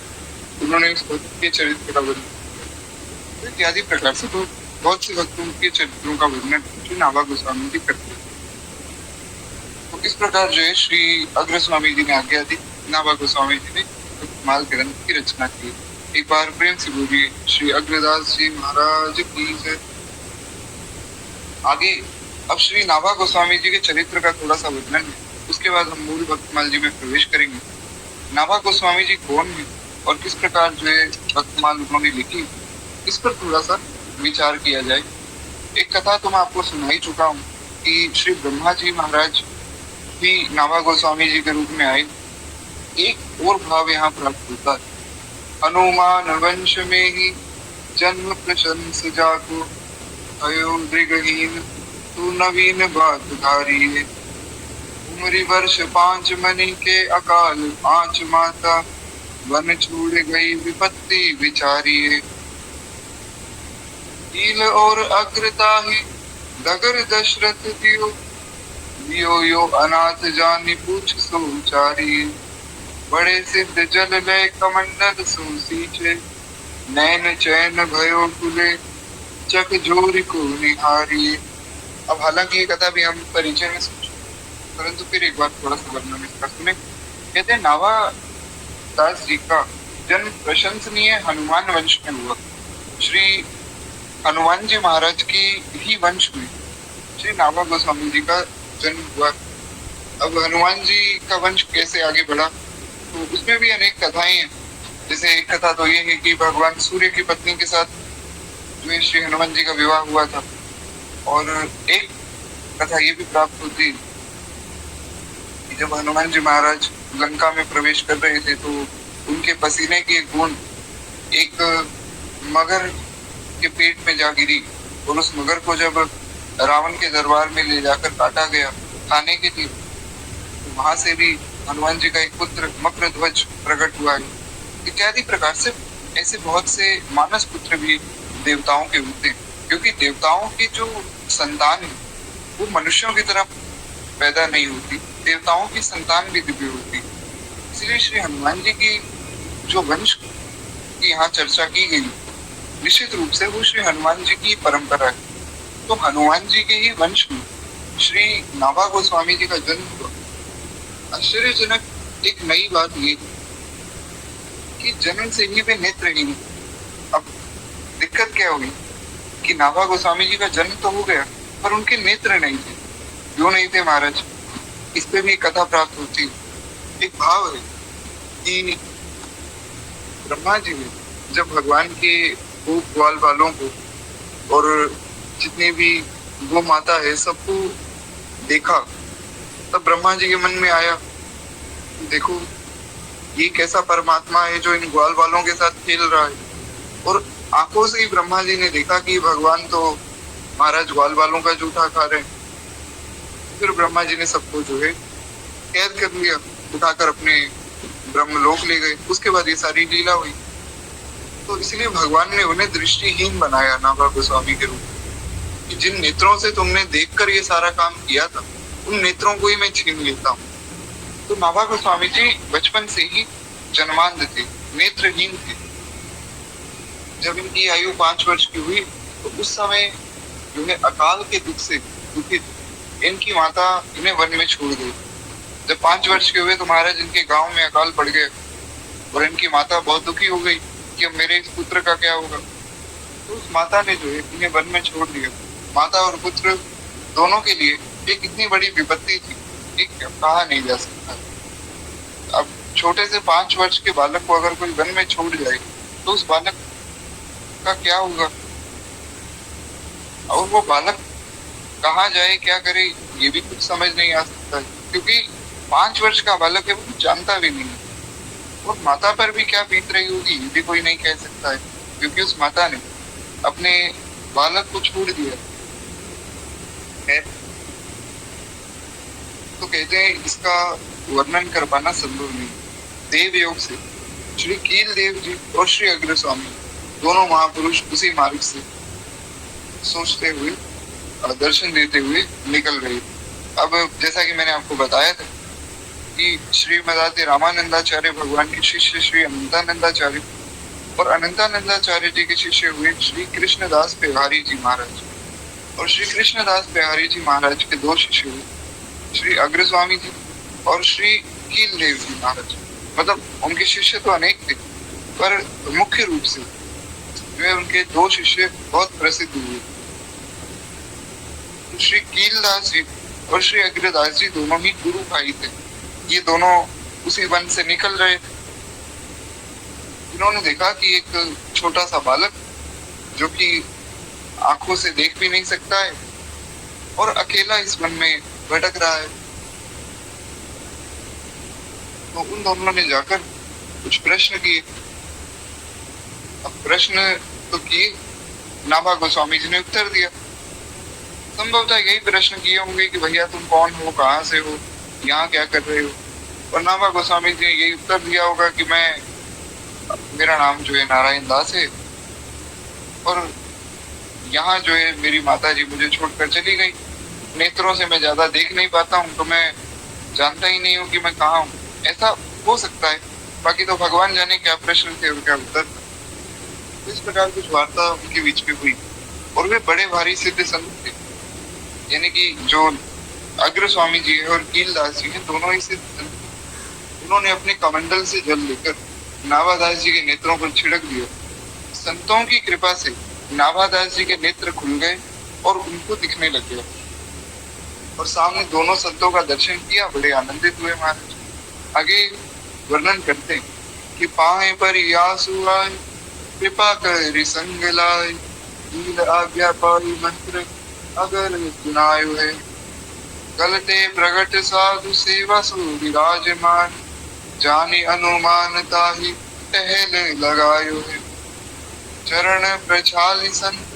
उन्होंने उस भक्त के चरित्र का वर्णन किया। इत्यादि प्रकार से बहुत से भक्तों के चरित्रों का वर्णन श्री नाभा गोस्वामी जी करते हैं। तो इस प्रकार जो है श्री अग्र स्वामी जी ने आज्ञा दी, नाभा गोस्वामी जी ने भक्तमाल ग्रंथ की रचना की। एक बार प्रेम से बोलिए श्री अग्रदास जी महाराज की जय। आगे अब श्री नाभा गोस्वामी जी के चरित्र का थोड़ा सा वर्णन है, उसके बाद हम मूल भक्तमाल जी में प्रवेश करेंगे। नाभा गोस्वामी जी कौन है और किस प्रकार जो है भक्तमाल उन्होंने लिखी, इस पर थोड़ा सा विचार किया जाए। एक कथा तो मैं आपको सुना ही चुका हूँ कि श्री ब्रह्मा जी महाराज भी नाभा गोस्वामी जी के रूप में आए। एक और भाव यहाँ प्राप्त होता है, हनुमान वंश में ही जन्म प्रशंस जाको, भयो दृगहीन तू नवीन बात धारी है। उमरी वर्ष 5 मनि के अकाल 5 माता, वन छूड़ गई विपत्ति विचारी है। कील और अग्रताही डगर दशरथ दियो, दियो यो अनाथ जानि पूछ सो चारी। बड़े सिद्ध जल लय कमंडल सो सींचे, नैन चैन भयो खुले चक जोरी को निहारी। अब हालांकि ये कथा भी हम परिचय में सोच, परंतु फिर एक बार थोड़ा सा वर्णन इसका सुने। कहते हैं नावा दास जी का जन्म प्रशंसनीय हनुमान वंश में हुआ। श्री हनुमान जी महाराज की ही वंश में श्री नाभा गोस्वामी जी का जन्म हुआ। अब हनुमान जी का वंश कैसे आगे बढ़ा, तो उसमें भी अनेक कथाएं हैं। जैसे एक कथा तो ये है कि भगवान सूर्य की पत्नी के साथ जो श्री हनुमान जी का विवाह हुआ था। और एक कथा ये भी प्राप्त होती कि जब हनुमान जी महाराज लंका में प्रवेश कर रहे थे तो उनके पसीने की एक बूंद एक मगर के पेट में जा गिरी, और उस मगर को जब रावण के दरबार में ले जाकर काटा गया खाने के लिए, तो वहां से भी हनुमान जी का एक पुत्र मकरध्वज प्रकट हुआ है। इत्यादि प्रकार से ऐसे बहुत से मानस पुत्र भी देवताओं के होते हैं, क्योंकि देवताओं की जो संतान है वो मनुष्यों की तरह पैदा नहीं होती, देवताओं की संतान भी दिव्य होती। इसलिए श्री हनुमान जी की जो वंश की यहाँ चर्चा की गई, निश्चित रूप से वो श्री हनुमान जी की परंपरा है। तो हनुमान जी के ही वंश में श्री नाभा गोस्वामी जी का जन्म हुआ। आश्चर्यजनक एक नई बात ये कि जन्म से ही वे नेत्रहीन। अब दिक्कत क्या हुई कि नाभा गोस्वामी जी का जन्म तो हो गया पर उनके नेत्र नहीं थे। क्यों नहीं थे महाराज, इस पे भी कथा प्राप्त होती। एक भाव है कि ब्रह्मा जी ने जब भगवान के गो ग्वाल वालों को और जितने भी गो माता है सबको देखा, तब ब्रह्मा जी के मन में आया, देखो ये कैसा परमात्मा है जो इन ग्वाल वालों के साथ खेल रहा है। और आंखों से ही ब्रह्मा जी ने देखा कि भगवान तो महाराज ग्वाल वालों का जूठा खा रहे हैं। फिर ब्रह्मा जी ने सबको जो है कैद कर लिया, उठाकर अपने ब्रह्मलोक ले गए। उसके बाद ये सारी लीला हुई। तो इसलिए भगवान ने उन्हें दृष्टिहीन बनाया नाभा गोस्वामी के रूप में, कि जिन नेत्रों से तुमने देखकर ये सारा काम किया था उन नेत्रों को ही मैं छीन लेता हूँ। तो नाभा गोस्वामी जी बचपन से ही जन्मांध थे, नेत्रहीन थे। जब इनकी आयु 5 वर्ष की हुई तो उस समय जो है अकाल के दुख से दुखित इनकी माता इन्हें वन में छोड़ गई। जब 5 वर्ष के हुए तो महाराज इनके गांव में अकाल पड़ गया और इनकी माता बहुत दुखी हो गई कि अब मेरे इस पुत्र का क्या होगा। तो उस माता ने जो है इन्हें वन में छोड़ दिया। माता और पुत्र दोनों के लिए एक इतनी बड़ी विपत्ति थी, एक कहा नहीं जा सकता। अब छोटे से 5 वर्ष के बालक को अगर कोई वन में छोड़ जाए तो उस बालक का क्या होगा, और वो बालक कहाँ जाए क्या करे ये भी कुछ समझ नहीं आ सकता है, क्योंकि 5 वर्ष का बालक है, वो जानता भी नहीं। और माता पर भी क्या बीत रही होगी ये भी कोई नहीं कह सकता है, क्योंकि उस माता ने अपने बालक को छोड़ दिया है। तो कहते हैं इसका वर्णन कर पाना संभव नहीं। देव योग से श्री कील देव जी और श्री अग्र स्वामी दोनों महापुरुष उसी मार्ग से सोचते हुए दर्शन देते हुए निकल गए। अब जैसा कि मैंने आपको बताया था कि श्रीमदादि रामानंदाचार्य भगवान के शिष्य श्री अनंतानंदाचार्य और अनंतानंदाचार्य जी के शिष्य हुए श्री कृष्णदास बिहारी जी महाराज, और श्री कृष्णदास बिहारी जी महाराज के 2 शिष्य हुए श्री अग्र स्वामी जी और श्री कील देव जी महाराज। मतलब उनके शिष्य तो अनेक थे, पर मुख्य रूप से जो है उनके 2 शिष्य बहुत प्रसिद्ध हुए। श्री कीलदास जी और श्री अग्रदास जी दोनों ही गुरु भाई थे। ये दोनों उसी वन से निकल रहे थे। इन्होंने देखा कि एक छोटा सा बालक जो कि आंखों से देख भी नहीं सकता है और अकेला इस वन में भटक रहा है। तो उन दोनों ने जाकर कुछ प्रश्न किए। अब प्रश्न तो किए, नाभा गोस्वामी जी ने उत्तर दिया। संभवतः यही प्रश्न किए होंगे कि भैया तुम कौन हो, कहाँ से हो, यहाँ क्या कर रहे हो। और नाभा गोस्वामी जी ने यही उत्तर दिया होगा कि मेरा नाम जो है नारायण दास है, और यहाँ जो है मेरी माता जी मुझे छोड़कर चली गई। नेत्रों से मैं ज्यादा देख नहीं पाता हूँ, तो मैं जानता ही नहीं हूँ कि मैं कहाँ हूँ। ऐसा हो सकता है, बाकी तो भगवान जाने क्या प्रश्न थे और क्या उत्तर था। तो इस प्रकार कुछ वार्ता उनके बीच में हुई, और वे बड़े भारी सिद्ध संत थे, यानी कि जो अग्र स्वामी जी है और कीलदास जी है, दोनों ही सिद्ध संत। उन्होंने अपने कमंडल से जल लेकर नाभादास जी के नेत्रों पर छिड़क दिया। संतों की कृपा से नाभादास जी के नेत्र खुल गए और उनको दिखने लग गया, और सामने दोनों संतों का दर्शन किया, बड़े आनंदित हुए महाराज। आगे वर्णन करते हैं कि पाए पर यासु आए, कृपा कर संग लाए, नील आज्ञा पाई मंत्र अगर सुनायो है। गलते प्रगट साधु सेवा सो विराजमान, जाने अनुमान ताहि टहल लगायो है। चरण प्रछाली संत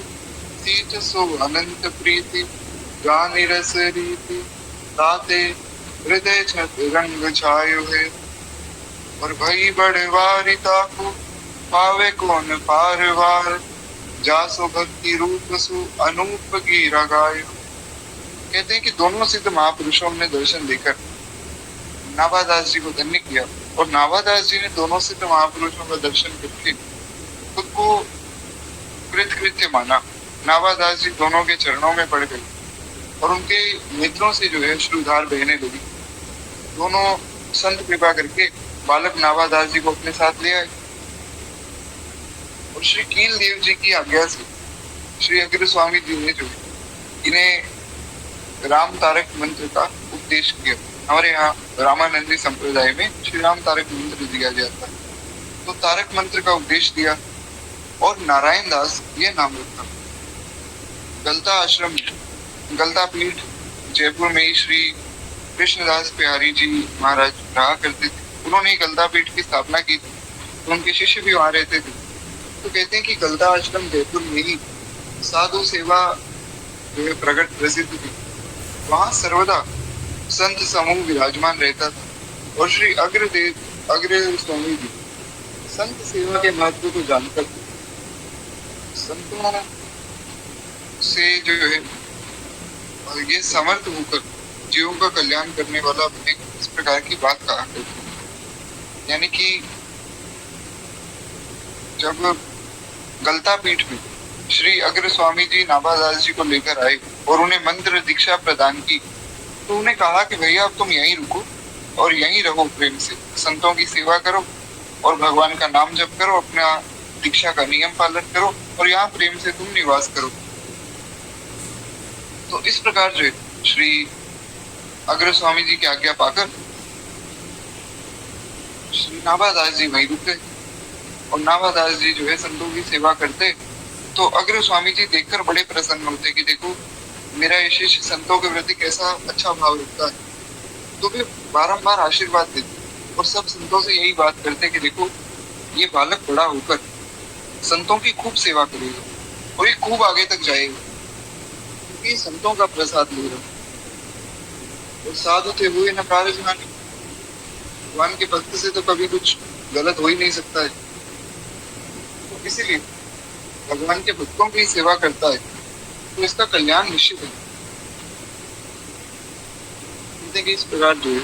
सीच सो अनंत प्रीति, गानि रस रीति ताते हृदय छत रंग छायो है। और भई बड़वारी ताको पावे कौन पार वार, जासो भक्ति रूप सु अनूप गिरा गायो। कहते हैं कि दोनों सिद्ध महापुरुषों ने दर्शन देकर नाभादास जी को धन्य किया, और नाभादास जी ने दोनों सिद्ध महापुरुषों का दर्शन करके खुद को कृतकृत्य माना। नाभादास जी दोनों के चरणों में पड़ गए, और उनके नेत्रों से जो है अश्रुधार बहने लगी। दोनों संत कृपा करके बालक नाभादास जी को अपने साथ ले आए, और श्री कील देव जी की आज्ञा से श्री अग्र स्वामी जी ने जो इन्हें राम तारक मंत्र का उपदेश किया। हमारे यहाँ रामानंदी संप्रदाय में श्री राम तारक मंत्र दिया जाता है, तो तारक मंत्र का उपदेश दिया, और नारायण दास ये नाम रखा। गलता आश्रम, गलता पीठ जयपुर में ही श्री कृष्णदास बिहारी जी महाराज रहा करते थे। उन्होंने गलता पीठ की स्थापना की थी, तो उनके शिष्य भी वहां रहते थे। तो कहते हैं कि गलता आश्रम जयपुर में ही साधु सेवा जो है प्रकट प्रसिद्ध थी। वहां सर्वदा संत समूह विराजमान रहता था, और श्री अग्र स्वामी जी संत सेवा के महत्व को जानकर संतों से जो है ये समर्थ होकर जीवों का कल्याण करने वाला एक इस प्रकार की बात कहा करते हैं। यानी कि जब गलता पीठ में श्री अग्र स्वामी जी नाभादास जी को लेकर आए और उन्हें मंत्र दीक्षा प्रदान की, तो उन्हें कहा कि भैया अब तुम यहीं रुको और यहीं रहो, प्रेम से संतों की सेवा करो और भगवान का नाम जप करो, अपना दीक्षा का नियम पालन करो, और यहाँ प्रेम से तुम निवास करो। तो इस प्रकार जो श्री अग्र स्वामी जी की आज्ञा पाकर श्री नाभादास जी वहीं रुक गए, और नाभादास जी जो है संतों की सेवा करते। तो अग्र स्वामी जी देखकर बड़े प्रसन्न होते कि देखो मेरा ये शिष्य संतों के प्रति कैसा अच्छा भाव रखता है। तो वे बारंबार आशीर्वाद देते और सब संतों से यही बात करते कि देखो ये बालक बड़ा होकर संतों की खूब सेवा करेगा और ये खूब आगे तक जाएगा, क्योंकि संतों का प्रसाद ले रहा। और साधु थे हुए न कार्य जाने, भगवान के भक्त से तो कभी कुछ गलत हो ही नहीं सकता है। तो इसीलिए भगवान के भक्तों की सेवा करता है तो इसका कल्याण निश्चित है। इस प्रकार जो है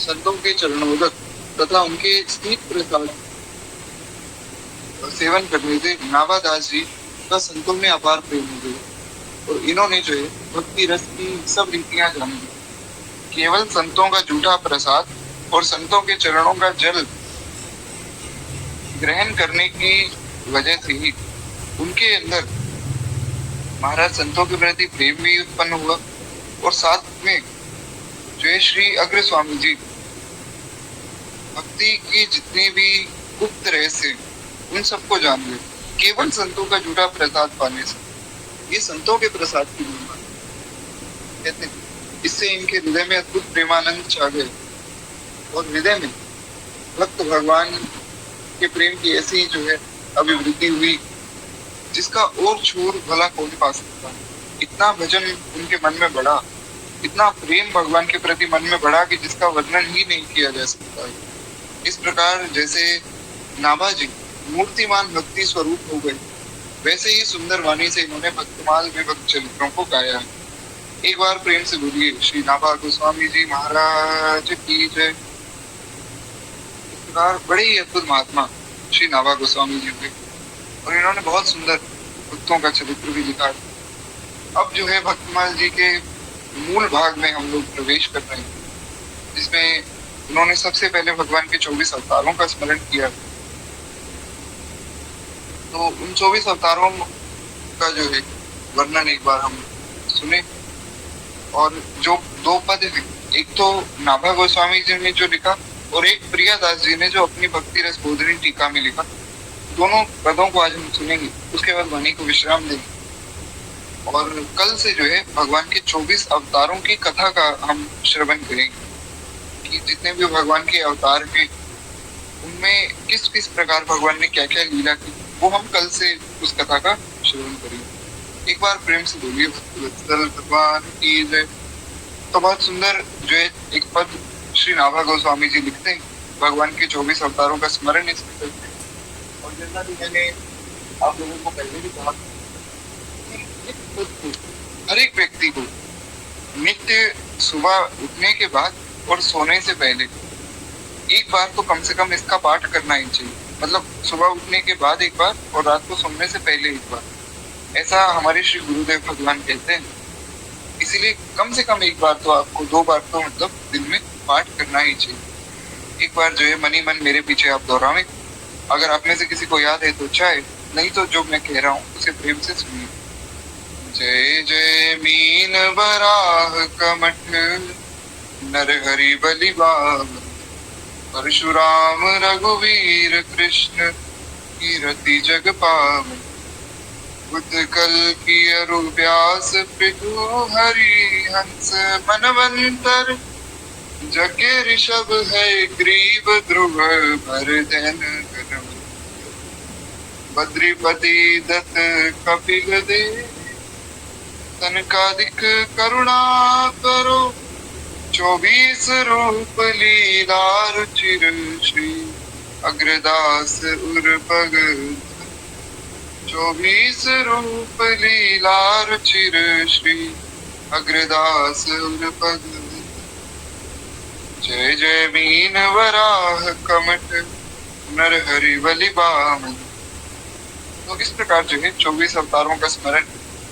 संतों के चरणोदक तथा उनके स्नीत प्रसाद सेवन करने से नाभादास जी का संतों में अपार प्रेम हो गया, और इन्होंने जो है भक्ति रस की सब रीतियां जान ली। केवल संतों का झूठा प्रसाद और संतों के चरणों का जल ग्रहण करने की वजह से ही उनके अंदर महाराज संतों के प्रति प्रेम भी उत्पन्न हुआ, और साथ में जो है श्री अग्र स्वामी जी भक्ति की जितने भी गुप्त रहस्य उन सबको जान गए केवल संतों का झूठा प्रसाद पाने से। ये संतों के प्रसाद की महिमा कहते हैं। इससे इनके हृदय में अद्भुत प्रेमानंद छा गए, और हृदय में भक्त भगवान के प्रेम की ऐसी जो है अभिवृद्धि हुई जिसका और छोर भला कौन पा सकता है। इतना भजन उनके मन में बढ़ा, इतना प्रेम भगवान के प्रति मन में बढ़ा कि जिसका वर्णन ही नहीं किया जा सकता है। इस प्रकार जैसे नाभाजी मूर्तिमान भक्ति स्वरूप हो गए, वैसे ही सुंदर वाणी से इन्होंने भक्तमाल में भक्त चरित्रों को गाया है। एक बार प्रेम से बोलिए श्री नाभा गोस्वामी जी महाराज की जय। इस प्रकार बड़े ही अद्भुत महात्मा श्री नाभा गोस्वामी जी हुए और इन्होंने बहुत सुंदर भक्तों का चरित्र भी लिखा है। अब जो है भक्तमाल जी के मूल भाग में हम लोग प्रवेश कर रहे हैं, जिसमें उन्होंने सबसे पहले भगवान के 24 अवतारों का स्मरण किया। तो उन 24 अवतारों का जो है वर्णन एक बार हम सुने। और जो दो पद हैं, एक तो नाभा गोस्वामी जी ने जो लिखा और एक प्रियादास जी ने जो अपनी भक्ति रस बोधनी टीका में लिखा, दोनों पदों को आज हम सुनेंगे, उसके बाद वाणी को विश्राम देंगे। और कल से जो है भगवान के 24 अवतारों की कथा का हम श्रवण करेंगे कि जितने भी भगवान के अवतार हैं उनमें किस किस प्रकार भगवान ने क्या क्या लीला की, वो हम कल से उस कथा का श्रवण करेंगे। एक बार प्रेम से बोलिए भक्तवत्सल भगवान की जय। तो बहुत सुंदर जो है एक पद श्री नाभा गोस्वामी जी लिखते हैं, भगवान के 24 अवतारों का स्मरण इसमें करते हैं। और जैसा कि मैंने आप लोगों को पहले भी कहा, हर एक व्यक्ति को नित्य सुबह उठने के बाद और सोने से पहले एक बार तो कम से कम इसका पाठ करना ही चाहिए। मतलब सुबह उठने के बाद एक बार और रात को सोने से पहले एक बार, ऐसा हमारे श्री गुरुदेव भगवान कहते हैं। इसीलिए कम से कम एक बार तो आपको, 2 बार तो मतलब दिन में पाठ करना ही चाहिए। एक बार जो है मनी मन मेरे पीछे आप दोहरावें। अगर आप में से किसी को याद है तो चाहे, नहीं तो जो मैं कह रहा हूँ उसे प्रेम से सुनिए। जय जय मीन बराह कमठ नर हरि बलि बाम, परशुराम रघुवीर कृष्ण कीरति जग पावन, बुद्ध कल की अरु व्यास पृथु हरि हंस मनवंतर, जगे ऋषभ है ग्रीव ध्रुव भर धन बद्रीपति दत्त कपिल दे, तनकादिक करुणा करो 24 रूप लीला रुचिर श्री अग्रदास उर्पग, 24 रूप लीला रुचिर श्री अग्रदास उर्पग। जय जय मीन वराह कमठ नर हरि बलि बामन। तो इस प्रकार जो है 24 अवतारों का स्मरण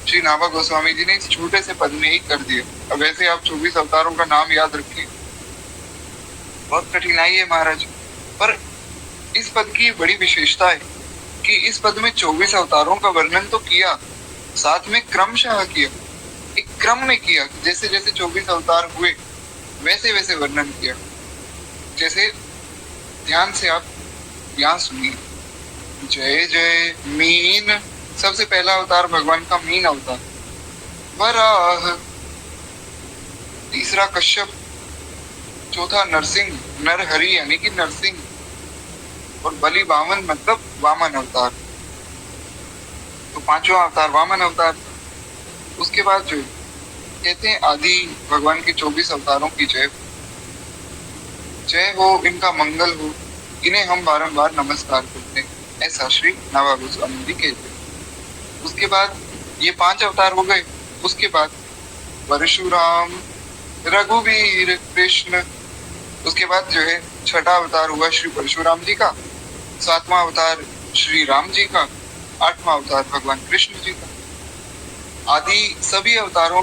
श्री नाभा गोस्वामी जी ने इस छोटे से पद में ही कर दिया। अब वैसे आप 24 अवतारों का नाम याद रखिए, बहुत कठिनाई है महाराज, पर इस पद की बड़ी विशेषता है कि इस पद में 24 अवतारों का वर्णन तो किया, साथ में क्रमशः किया, एक क्रम में किया। जैसे जैसे 24 अवतार हुए वैसे वैसे वर्णन किया। जैसे ध्यान से आप यहाँ सुनिए। जय जय मीन, सबसे पहला अवतार भगवान का मीन अवतार, वराह, तीसरा कश्यप, चौथा नरसिंह, नरहरि यानी कि नरसिंह, और बलि वामन मतलब वामन अवतार। तो 5वां अवतार वामन अवतार। उसके बाद जो कहते हैं आदि भगवान के 24 अवतारों की जय, जय हो, इनका मंगल हो, इन्हें हम बारंबार नमस्कार करते हैं, ऐसा श्री नाभा गोस्वामी जी कहते हैं। उसके बाद ये 5 अवतार हो गए। उसके बाद परशुराम रघुवीर कृष्ण, उसके बाद जो है 6ठा अवतार हुआ श्री परशुराम जी का, 7वां अवतार श्री राम जी का, 8वां अवतार भगवान कृष्ण जी का। आदि सभी अवतारों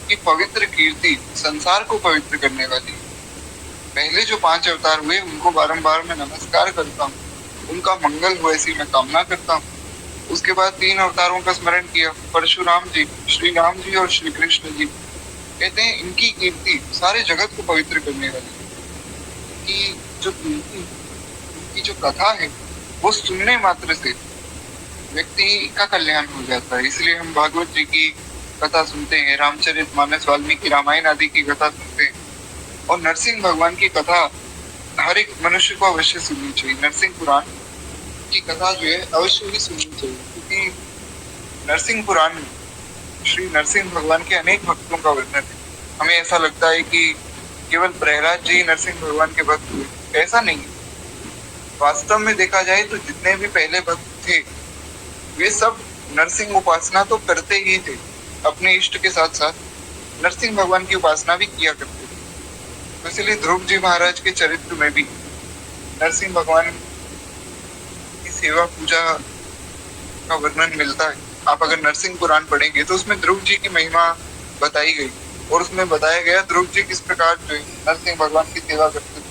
की पवित्र कीर्ति संसार को पवित्र करने वाली। पहले जो 5 अवतार हुए उनको बारंबार मैं नमस्कार करता हूँ, उनका मंगल हो ऐसी मैं कामना करता हूँ। उसके बाद 3 अवतारों का स्मरण किया, परशुराम जी, श्री राम जी और श्री कृष्ण जी। कहते हैं इनकी कीर्ति सारे जगत को पवित्र करने वाली। कि जो कीर्ति, इनकी जो कथा है वो सुनने मात्र से व्यक्ति का कल्याण हो जाता है। इसलिए हम भागवत जी की कथा सुनते हैं, रामचरितमानस, वाल्मीकि रामायण आदि की कथा सुनते हैं। और नरसिंह भगवान की कथा हर एक मनुष्य को अवश्य सुननी चाहिए। नरसिंह पुराण की कथा जो है अवश्य ही सुननी चाहिए, क्योंकि नरसिंह पुराण में श्री नरसिंह भगवान के अनेक भक्तों का वर्णन है। हमें ऐसा लगता है कि केवल प्रहलाद जी नरसिंह भगवान के भक्त हुए, ऐसा नहीं है। वास्तव में देखा जाए तो जितने भी पहले भक्त थे वे सब नरसिंह उपासना तो करते ही थे, अपने इष्ट के साथ साथ नरसिंह भगवान की उपासना भी किया करते थे। तो इसलिए ध्रुव जी महाराज के चरित्र में भी नरसिंह भगवान की सेवा पूजा का वर्णन मिलता है। आप अगर नरसिंह पुराण पढ़ेंगे तो उसमें ध्रुव जी की महिमा बताई गई और उसमें बताया गया ध्रुव जी किस प्रकार जो है नरसिंह भगवान की सेवा करते थे,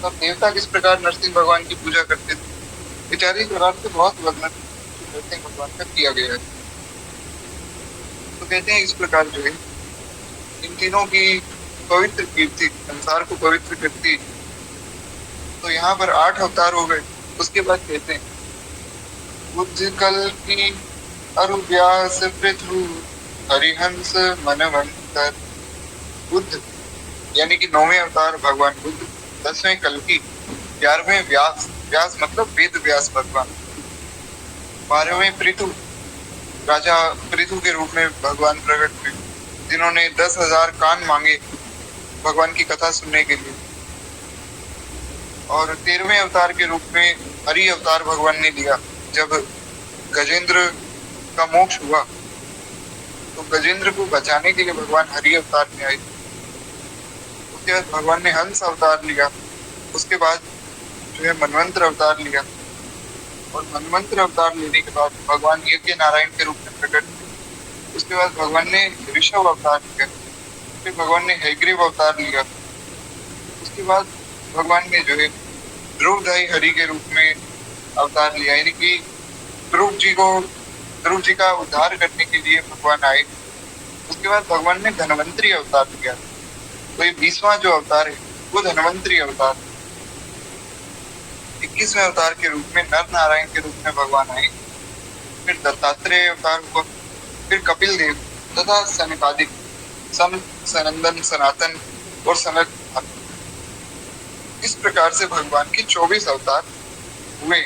तब देवता किस प्रकार नरसिंह भगवान की पूजा करते थे। विचारी प्रकार से बहुत वर्णन नरसिंह भगवान का किया गया है। तो कहते हैं इस प्रकार जो है इन तीनों की पवित्र कीर्ति संसार को पवित्र करती। तो यहाँ पर 8 अवतार हो गए। उसके बाद कहते हैं बुद्ध कल की अरु व्यास पृथु हरिहंस मनवंतर। बुद्ध यानी कि 9वें अवतार भगवान बुद्ध, 10वें कल्कि, 11वें व्यास, व्यास मतलब वेद व्यास भगवान, 12वें पृथु, राजा पृथु के रूप में भगवान प्रकट हुए जिन्होंने 10,000 कान मांगे भगवान की कथा सुनने के लिए। और 13वें अवतार के रूप में हरि अवतार भगवान ने लिया जब गजेंद्र का मोक्ष हुआ तो गजेंद्र को बचाने के लिए भगवान हरि अवतार में आए। उसके बाद भगवान ने हंस अवतार लिया। उसके बाद जो है मनवंतर अवतार लिया और मनवंतर अवतार लेने के बाद भगवान यज्ञ नारायण के रूप में प्रकट हुए। उसके बाद भगवान ने ऋषभ अवतार लिया, फिर भगवान ने हैग्रीव अवतार लिया। उसके बाद भगवान ने जो है ध्रुवधारी हरि के रूप में अवतार लिया, यानी कि ध्रुव जी का उद्धार करने के लिए भगवान आए। उसके बाद भगवान ने धनवंतरी अवतार लिया। तो ये 20वां जो अवतार है वो धनवंतरी अवतार। 21वें अवतार के रूप में नर नारायण के रूप में भगवान आए। फिर दत्तात्रेय अवतार हुआ, फिर कपिल देव तथा सनकादिक, सनंदन, सनातन और सनत। इस प्रकार से भगवान के 24 अवतार हुए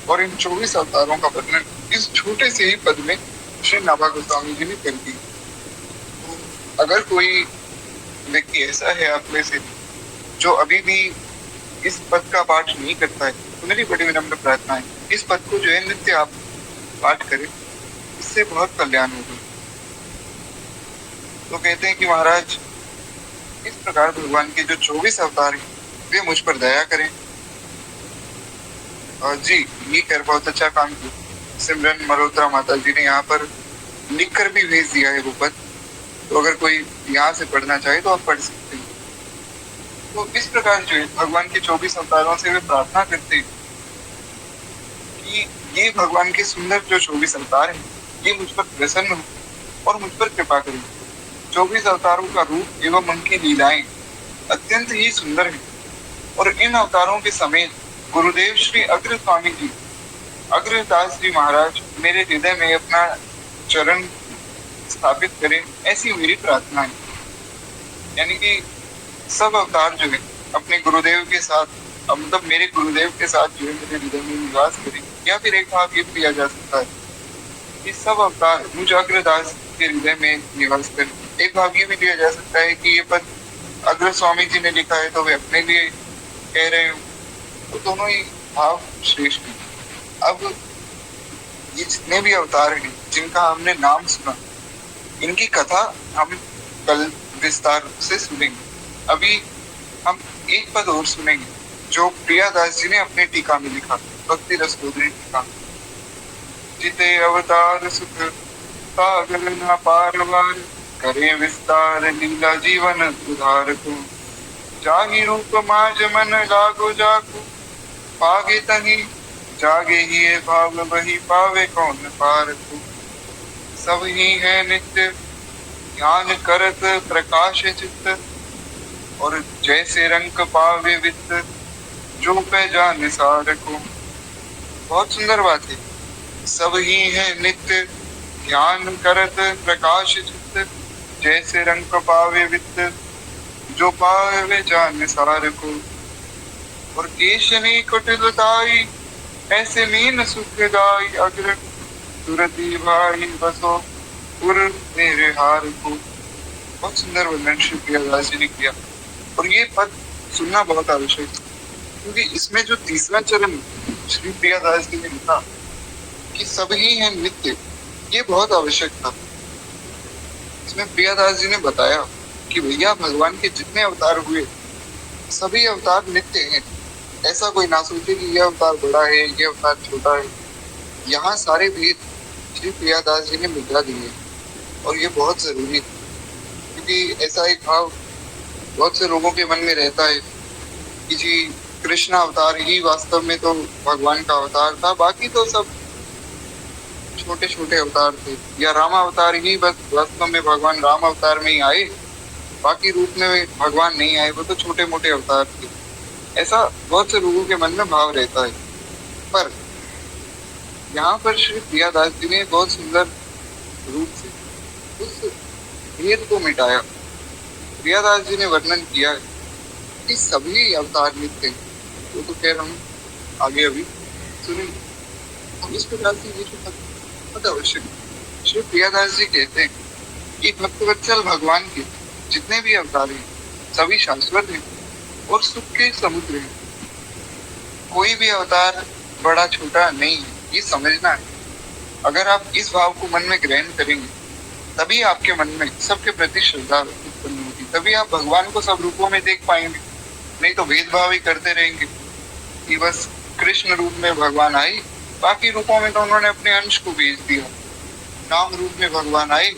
और इन 24 अवतारों का वर्णन इस छोटे से ही पद में श्री नाभा गोस्वामी जी ने कर दी। तो अगर कोई व्यक्ति ऐसा है आप में से जो अभी भी इस पद का पाठ नहीं करता है तो मेरी बड़ी विनम्र प्रार्थना है इस पद को जो है नित्य आप पाठ करें, इससे बहुत कल्याण होगा। तो कहते हैं कि महाराज इस प्रकार भगवान के जो 24 अवतार हैं वे मुझ पर दया करें। और जी ये कर बहुत अच्छा काम किया। सिमरन मल्होत्रा माता जी ने यहाँ पर लिख कर भी भेज दिया है वो पद, तो अगर कोई यहाँ से पढ़ना चाहे तो आप पढ़ सकते हैं। तो इस प्रकार जो है भगवान के 24 अवतारों से वे प्रार्थना करते हैं कि ये भगवान के सुंदर जो 24 अवतार हैं ये मुझ पर प्रसन्न हो और मुझ पर कृपा करें। 24 अवतारों का रूप एवं उनकी लीलाएं अत्यंत ही सुंदर है और इन अवतारों के समेत गुरुदेव श्री अग्र स्वामी जी, अग्रदास जी महाराज मेरे हृदय में अपना चरण स्थापित करें, ऐसी मेरी प्रार्थना है। यानी कि सब अवतार जो है अपने गुरुदेव के साथ, मतलब मेरे गुरुदेव के साथ जो है मेरे हृदय में निवास करें। या फिर एक भाव ये दिया जा सकता है कि सब अवतार मुझ अग्रदास के हृदय में निवास करें। एक भाव ये भी दिया जा सकता है कि ये पद अग्र स्वामी जी ने लिखा है तो वे अपने लिए कह रहे हो, तो दोनों ही भाव श्रेष्ठ हैं। अब ये जितने भी अवतार हैं जिनका हमने नाम सुना, इनकी कथा हम कल विस्तार से सुनेंगे। अभी हम एक पद और सुनेंगे जो प्रियादास जी ने अपने टीका में लिखा, भक्ति रसोदरी टीका। जिते अवतार सुख सागर न पारवार, करे विस्तार लीला जीवन उधार को। जागी रूप माज मन लागो जाको, पागे तही जागे ही भाव वही पावे कौन पार को। सब ही है नित्य ज्ञान करत प्रकाश चित्त, और जैसे रंग पावे वित्त जो पहचान सार को। बहुत सुंदर बात है। सब ही है नित्य ज्ञान करत प्रकाश चित्त, जैसे रंग पावे वित्त जो पावे जान सार को। और केशनी कुटिलताई ऐसे मीन सुखदाई, अग्र सुरति भाई बसो और मेरे हार को, बहुत सुंदर वर्णन श्री प्रियादास जी ने किया। और ये पद सुनना बहुत आवश्यक है, क्योंकि इसमें जो तीसरा चरण श्री प्रियादास जी ने लिखा कि सब ही है नित्य, ये बहुत आवश्यक था। इसमें प्रियादास जी ने बताया कि भैया भगवान के जितने अवतार हुए सभी अवतार नित्य हैं। ऐसा कोई ना सोचे कि यह अवतार बड़ा है, यह अवतार छोटा है। यहाँ सारे भेद श्री प्रियादास जी ने मिटा दिए, और ये बहुत जरूरी है, क्योंकि ऐसा एक भाव बहुत से लोगों के मन में रहता है कि जी कृष्ण अवतार ही वास्तव में तो भगवान का अवतार था, बाकी तो सब छोटे छोटे अवतार थे, या राम अवतार ही बस वास्तव में भगवान राम अवतार में ही आए, बाकी रूप में भगवान नहीं आए, वो तो छोटे मोटे अवतार थे। ऐसा बहुत से लोगों के मन में भाव रहता है। पर यहाँ पर श्री प्रियादास जी ने बहुत सुंदर रूप से उस भेद को मिटाया। प्रियादास जी ने वर्णन किया है कि सभी अवतार नित्य हैं। वो तो कह रहा हूँ आगे अभी सुनेंगे। हम इस प्रकार से ये जो बहुत आवश्यक है। श्री प्रियादास जी कहते हैं कि भक्तवत्सल भगवान के जितने भी अवतार हैं सभी शाश्वत हैं और सुख के समुद्र हैं। कोई भी अवतार बड़ा छोटा नहीं है, ये समझना है। अगर आप इस भाव को मन में ग्रहण करेंगे तभी आपके मन में सबके प्रति श्रद्धा उत्पन्न होगी, तभी आप भगवान को सब रूपों में देख पाएंगे। नहीं तो भेदभाव ही करते रहेंगे कि बस कृष्ण रूप में भगवान आए, बाकी रूपों में तो उन्होंने अपने अंश को भेज दिया। राम रूप में भगवान आए,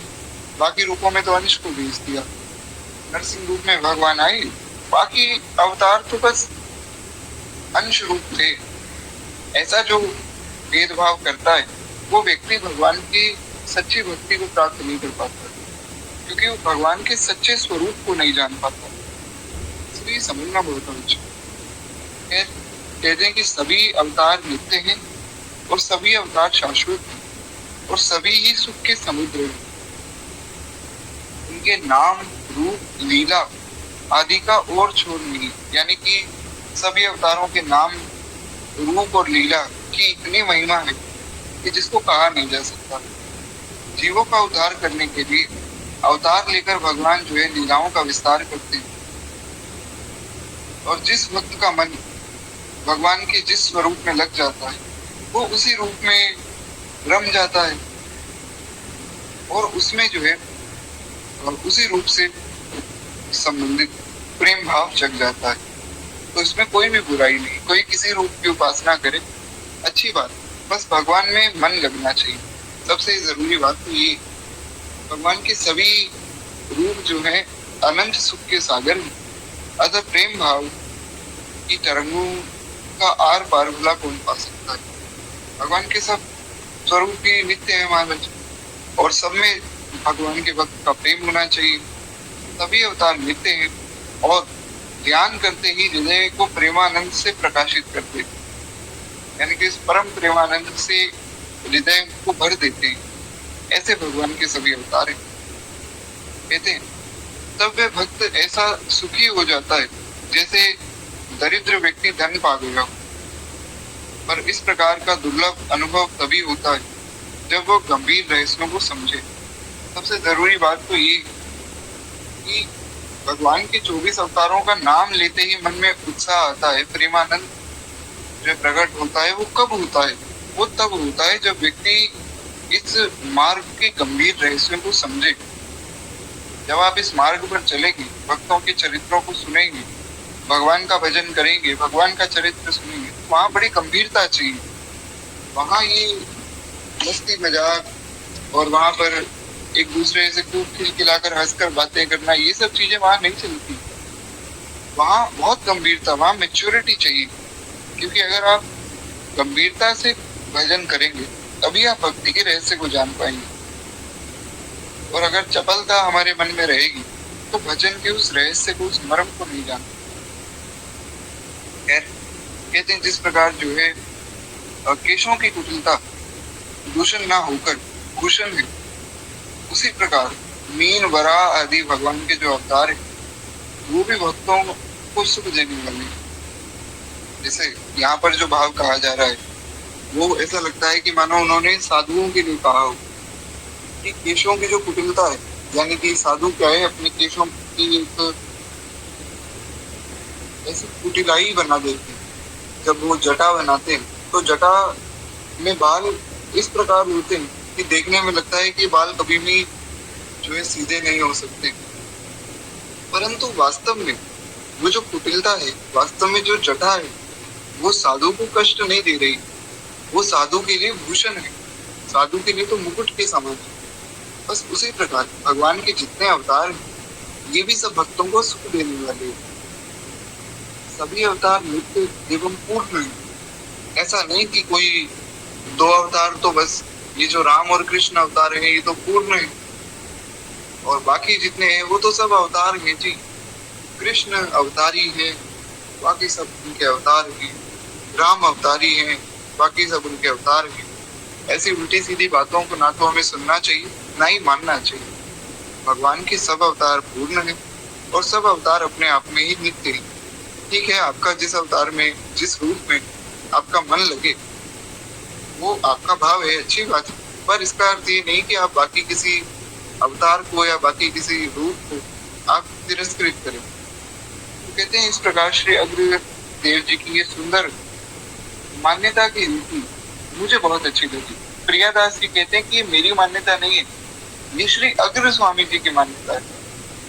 बाकी रूपों में तो अंश को भेज दिया। नरसिंह रूप में भगवान आए, बाकी अवतार तो बस अंश रूप थे। ऐसा जो भेदभाव करता है वो व्यक्ति भगवान की सच्ची भक्ति को प्राप्त नहीं कर पाता, क्योंकि वो भगवान के सच्चे स्वरूप को नहीं जान पाता। इसलिए समझना बहुत आवश्यक है। कहते हैं कि सभी अवतार नित्य हैं और सभी अवतार शाश्वत हैं और सभी ही सुख के समुद्र हैं। उनके नाम, रूप, लीला आदि का और छोर नहीं। यानी कि सभी अवतारों के नाम, रूप और लीला की इतनी महिमा है कि जिसको कहा नहीं जा सकता। जीवों का उद्धार करने के लिए अवतार लेकर भगवान जो है लीलाओं का विस्तार करते हैं, और जिस भक्त का मन भगवान के जिस स्वरूप में लग जाता है वो उसी रूप में रम जाता है और उसमें जो है उसी रूप से संबंधित प्रेम भाव जग जाता है। तो इसमें कोई भी बुराई नहीं, कोई किसी रूप की उपासना करे, अच्छी बात, बस भगवान में मन लगना चाहिए। सबसे जरूरी बात तो ये, भगवान के सभी रूप जो है अनंत सुख के सागर हैं। अतः प्रेम भाव की तरंगों का आर पार भला कौन पा सकता है। भगवान के सब स्वरूप ही नित्य है महाराज, और सब में भगवान के भक्त का प्रेम होना चाहिए। सभी अवतार नित्य हैं और ध्यान करते ही हृदय को प्रेमानंद से प्रकाशित करते, यानी कि इस परम प्रेमानंद से हृदय को भर देते हैं। ऐसे भगवान के सभी अवतार हैं। कहते हैं तब वे भक्त ऐसा सुखी हो जाता है जैसे दरिद्र व्यक्ति धन पा गया हो। पर इस प्रकार का दुर्लभ अनुभव तभी होता है जब वो गंभीर रहस्यों को समझे। सबसे जरूरी बात तो ये कि भगवान के 24 अवतारों का नाम लेते ही मन में उत्साह आता है, प्रेमानंद जो प्रकट होता है। वो कब होता है? वो तब होता है जब व्यक्ति इस मार्ग के गंभीर रहस्यों को समझे। जब आप इस मार्ग पर चलेंगे, भक्तों के चरित्रों को सुनेंगे, भगवान का भजन करेंगे, भगवान का चरित्र सुनेंगे, वहां बड़ी गंभीरता चाहिए। वहां ये मस्ती मजाक और वहां पर एक दूसरे से खूब खिलखिलाकर हंसकर बातें करना, ये सब चीजें वहां नहीं चलती। वहां बहुत गंभीरता, वहां मैच्योरिटी चाहिए। क्योंकि अगर आप गंभीरता से भजन करेंगे तभी आप भक्ति के रहस्य को जान पाएंगे। और अगर चपलता हमारे मन में रहेगी तो भजन के उस रहस्य को, उस मर्म को नहीं जान। कहते हैं जिस प्रकार जो है केशों की कुटिलता दूषण ना होकर भूषण है, उसी प्रकार मीन, वरा आदि भगवान के जो अवतार है वो भी भक्तों को सुख देने वाले हैं। जैसे यहाँ पर जो भाव कहा जा रहा है वो ऐसा लगता है कि मानो उन्होंने साधुओं के लिए कहा हो। कि केशों की जो कुटिलता है, यानी कि साधु क्या है अपने केशों की एक ऐसी कुटिलाई बना देते हैं। जब वो जटा बनाते हैं तो जटा में बाल इस प्रकार होते हैं कि देखने में लगता है कि बाल कभी भी जो है सीधे नहीं हो सकते, परंतु वास्तव में वो जो कुटिलता है, वास्तव में जो जटा है, वो साधु को कष्ट नहीं दे रही। वो साधु के लिए भूषण है, साधु के लिए तो मुकुट के समान है। बस उसी प्रकार भगवान के जितने अवतार हैं, ये भी सब भक्तों को सुख देने वाले हैं। सभी अवतार नित्य एवं पूर्ण है। ऐसा नहीं कि कोई दो अवतार तो बस ये जो राम और कृष्ण अवतार है ये तो पूर्ण है और बाकी जितने हैं वो तो सब अवतार हैं जी। कृष्ण अवतारी है, बाकी सब उनके अवतार हैं। राम अवतारी हैं, बाकी सब उनके अवतार हैं। ऐसी उल्टी सीधी बातों को ना तो हमें सुनना चाहिए ना ही मानना चाहिए। भगवान के सब अवतार पूर्ण है और सब अवतार अपने आप में ही नित्य है। ठीक है, आपका जिस अवतार में जिस रूप में आपका मन लगे वो आपका भाव है, अच्छी बात है, पर इसका अर्थ ये नहीं कि आप बाकी किसी अवतार को या बाकी किसी रूप को आप तिरस्कृत करें। तो कहते हैं इस प्रकार श्री अग्रदेव जी की ये सुंदर मान्यता की रीति मुझे बहुत अच्छी लगी। प्रियादास जी कहते हैं कि ये मेरी मान्यता नहीं है, ये श्री अग्र स्वामी जी की मान्यता है।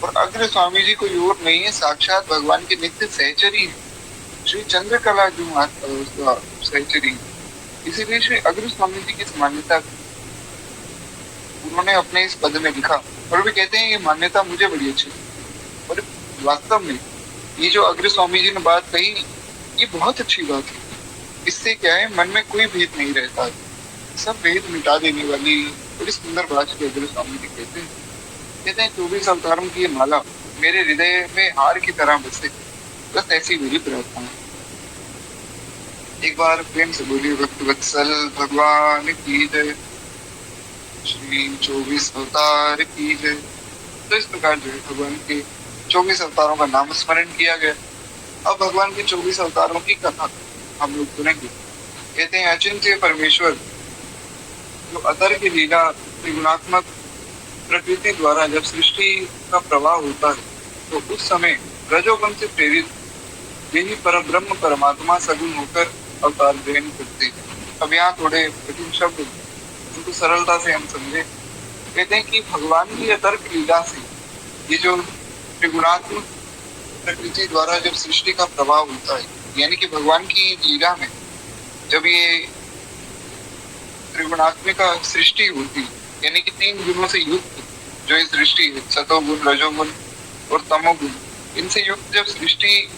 और अग्र स्वामी जी कोई और नहीं है, साक्षात भगवान के नित्य सहचरी है, श्री चंद्रकला जी सहचरी। इसीलिए श्री अग्र स्वामी जी की इस मान्यता उन्होंने अपने इस पद में लिखा और भी कहते हैं ये मान्यता मुझे बड़ी अच्छी लगी। और वास्तव में ये जो अग्र स्वामी जी ने बात कही ये बहुत अच्छी बात है। इससे क्या है, मन में कोई भेद नहीं रहता, सब भेद मिटा देने वाली बड़ी सुंदर बात की अग्र स्वामी जी कहते हैं 24 अवतारों की ये माला मेरे हृदय में हार की तरह बसे, बस ऐसी मेरी प्रार्थना है। एक बार प्रेम से बोलिए भक्त वत्सल भगवान की जय, श्री 24 अवतार की जय। तो इस प्रकार जो है भगवान के 24 अवतारों का नाम स्मरण किया गया। अब भगवान के 24 अवतारों की कथा हम लोग सुनेंगे। कहते हैं अचिंत्य परमेश्वर जो अतर की लीला त्रिगुणात्मक प्रकृति द्वारा जब सृष्टि का प्रवाह होता है तो उस समय रजोगुण से प्रेरित यही परब्रह्म परमात्मा सगुण होकर अवतार ग्रहण करते हैं। अब यहाँ थोड़े कठिन शब्द उनको सरलता से हम समझे। कहते हैं कि भगवान की अतर्क लीला से ये जो त्रिगुणात्मक प्रकृति द्वारा जब सृष्टि का प्रभाव होता है, यानी कि भगवान की लीला में जब ये त्रिगुणात्मिक सृष्टि होती, यानी कि 3 गुणों से युक्त जो ये सृष्टि है, सतोगुण रजोगुण और तमोगुण, इनसे युक्त जब सृष्टि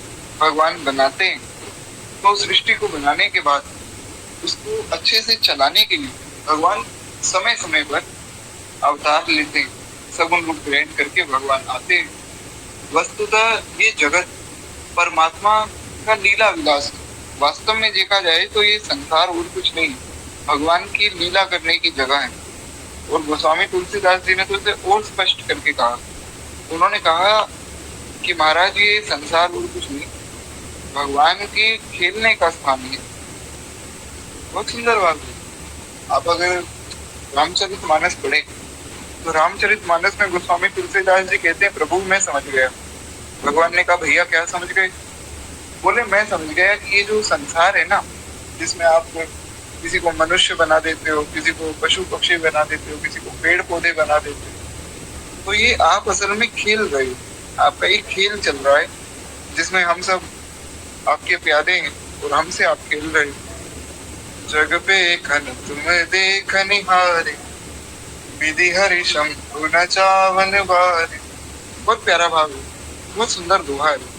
भगवान बनाते हैं तो सृष्टि को बनाने के बाद उसको अच्छे से चलाने के लिए भगवान समय समय पर अवतार लेते हैं, सगुण रूप ग्रहण करके भगवान आते हैं। वस्तुतः ये जगत परमात्मा का लीला विलास, वास्तव में देखा जाए तो ये संसार और कुछ नहीं, भगवान की लीला करने की जगह है। और गोस्वामी तुलसीदास जी ने तो इसे और स्पष्ट करके कहा, उन्होंने कहा कि महाराज ये संसार और कुछ नहीं, भगवान के खेलने का स्थान है। बहुत सुंदर बात है। आप अगर रामचरितमानस पढ़े तो रामचरितमानस में गोस्वामी तुलसीदास जी कहते हैं प्रभु मैं समझ गया। भगवान ने कहा भैया क्या समझ गए? बोले मैं समझ गया कि ये जो संसार है ना, जिसमें आप किसी को मनुष्य बना देते हो, किसी को पशु पक्षी बना देते हो, किसी को पेड़ पौधे बना देते हो, तो ये आप असल में खेल रहे हो, आपका एक खेल चल रहा है जिसमें हम सब आपके प्यादे हैं और हमसे आप खेल रहे हो। जग पे खन तुम देख निहारे, विधि हरि शंभु न चावन बारे। बहुत प्यारा भाव है, बहुत सुंदर दोहा है।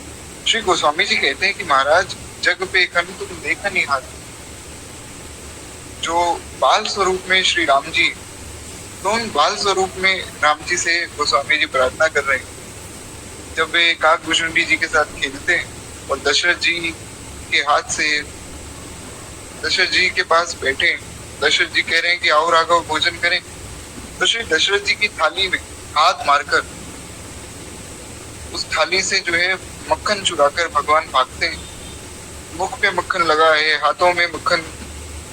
श्री गोस्वामी जी कहते हैं कि महाराज जग पे खन तुम देख निहारे, जो बाल स्वरूप में श्री राम जी, तो उन बाल स्वरूप में राम जी से गोस्वामी जी प्रार्थना कर रहे हैं। जब वे काकभूषुंडी जी के साथ खेलते हैं और दशरथ जी के हाथ से दशरथ जी के पास बैठे, दशरथ जी कह रहे हैं कि आओ राघव भोजन करें, तो श्री दशरथ जी की थाली में हाथ मारकर उस थाली से जो है मक्खन चुराकर भगवान भागते हैं। मुख पे मक्खन लगा है, हाथों में मक्खन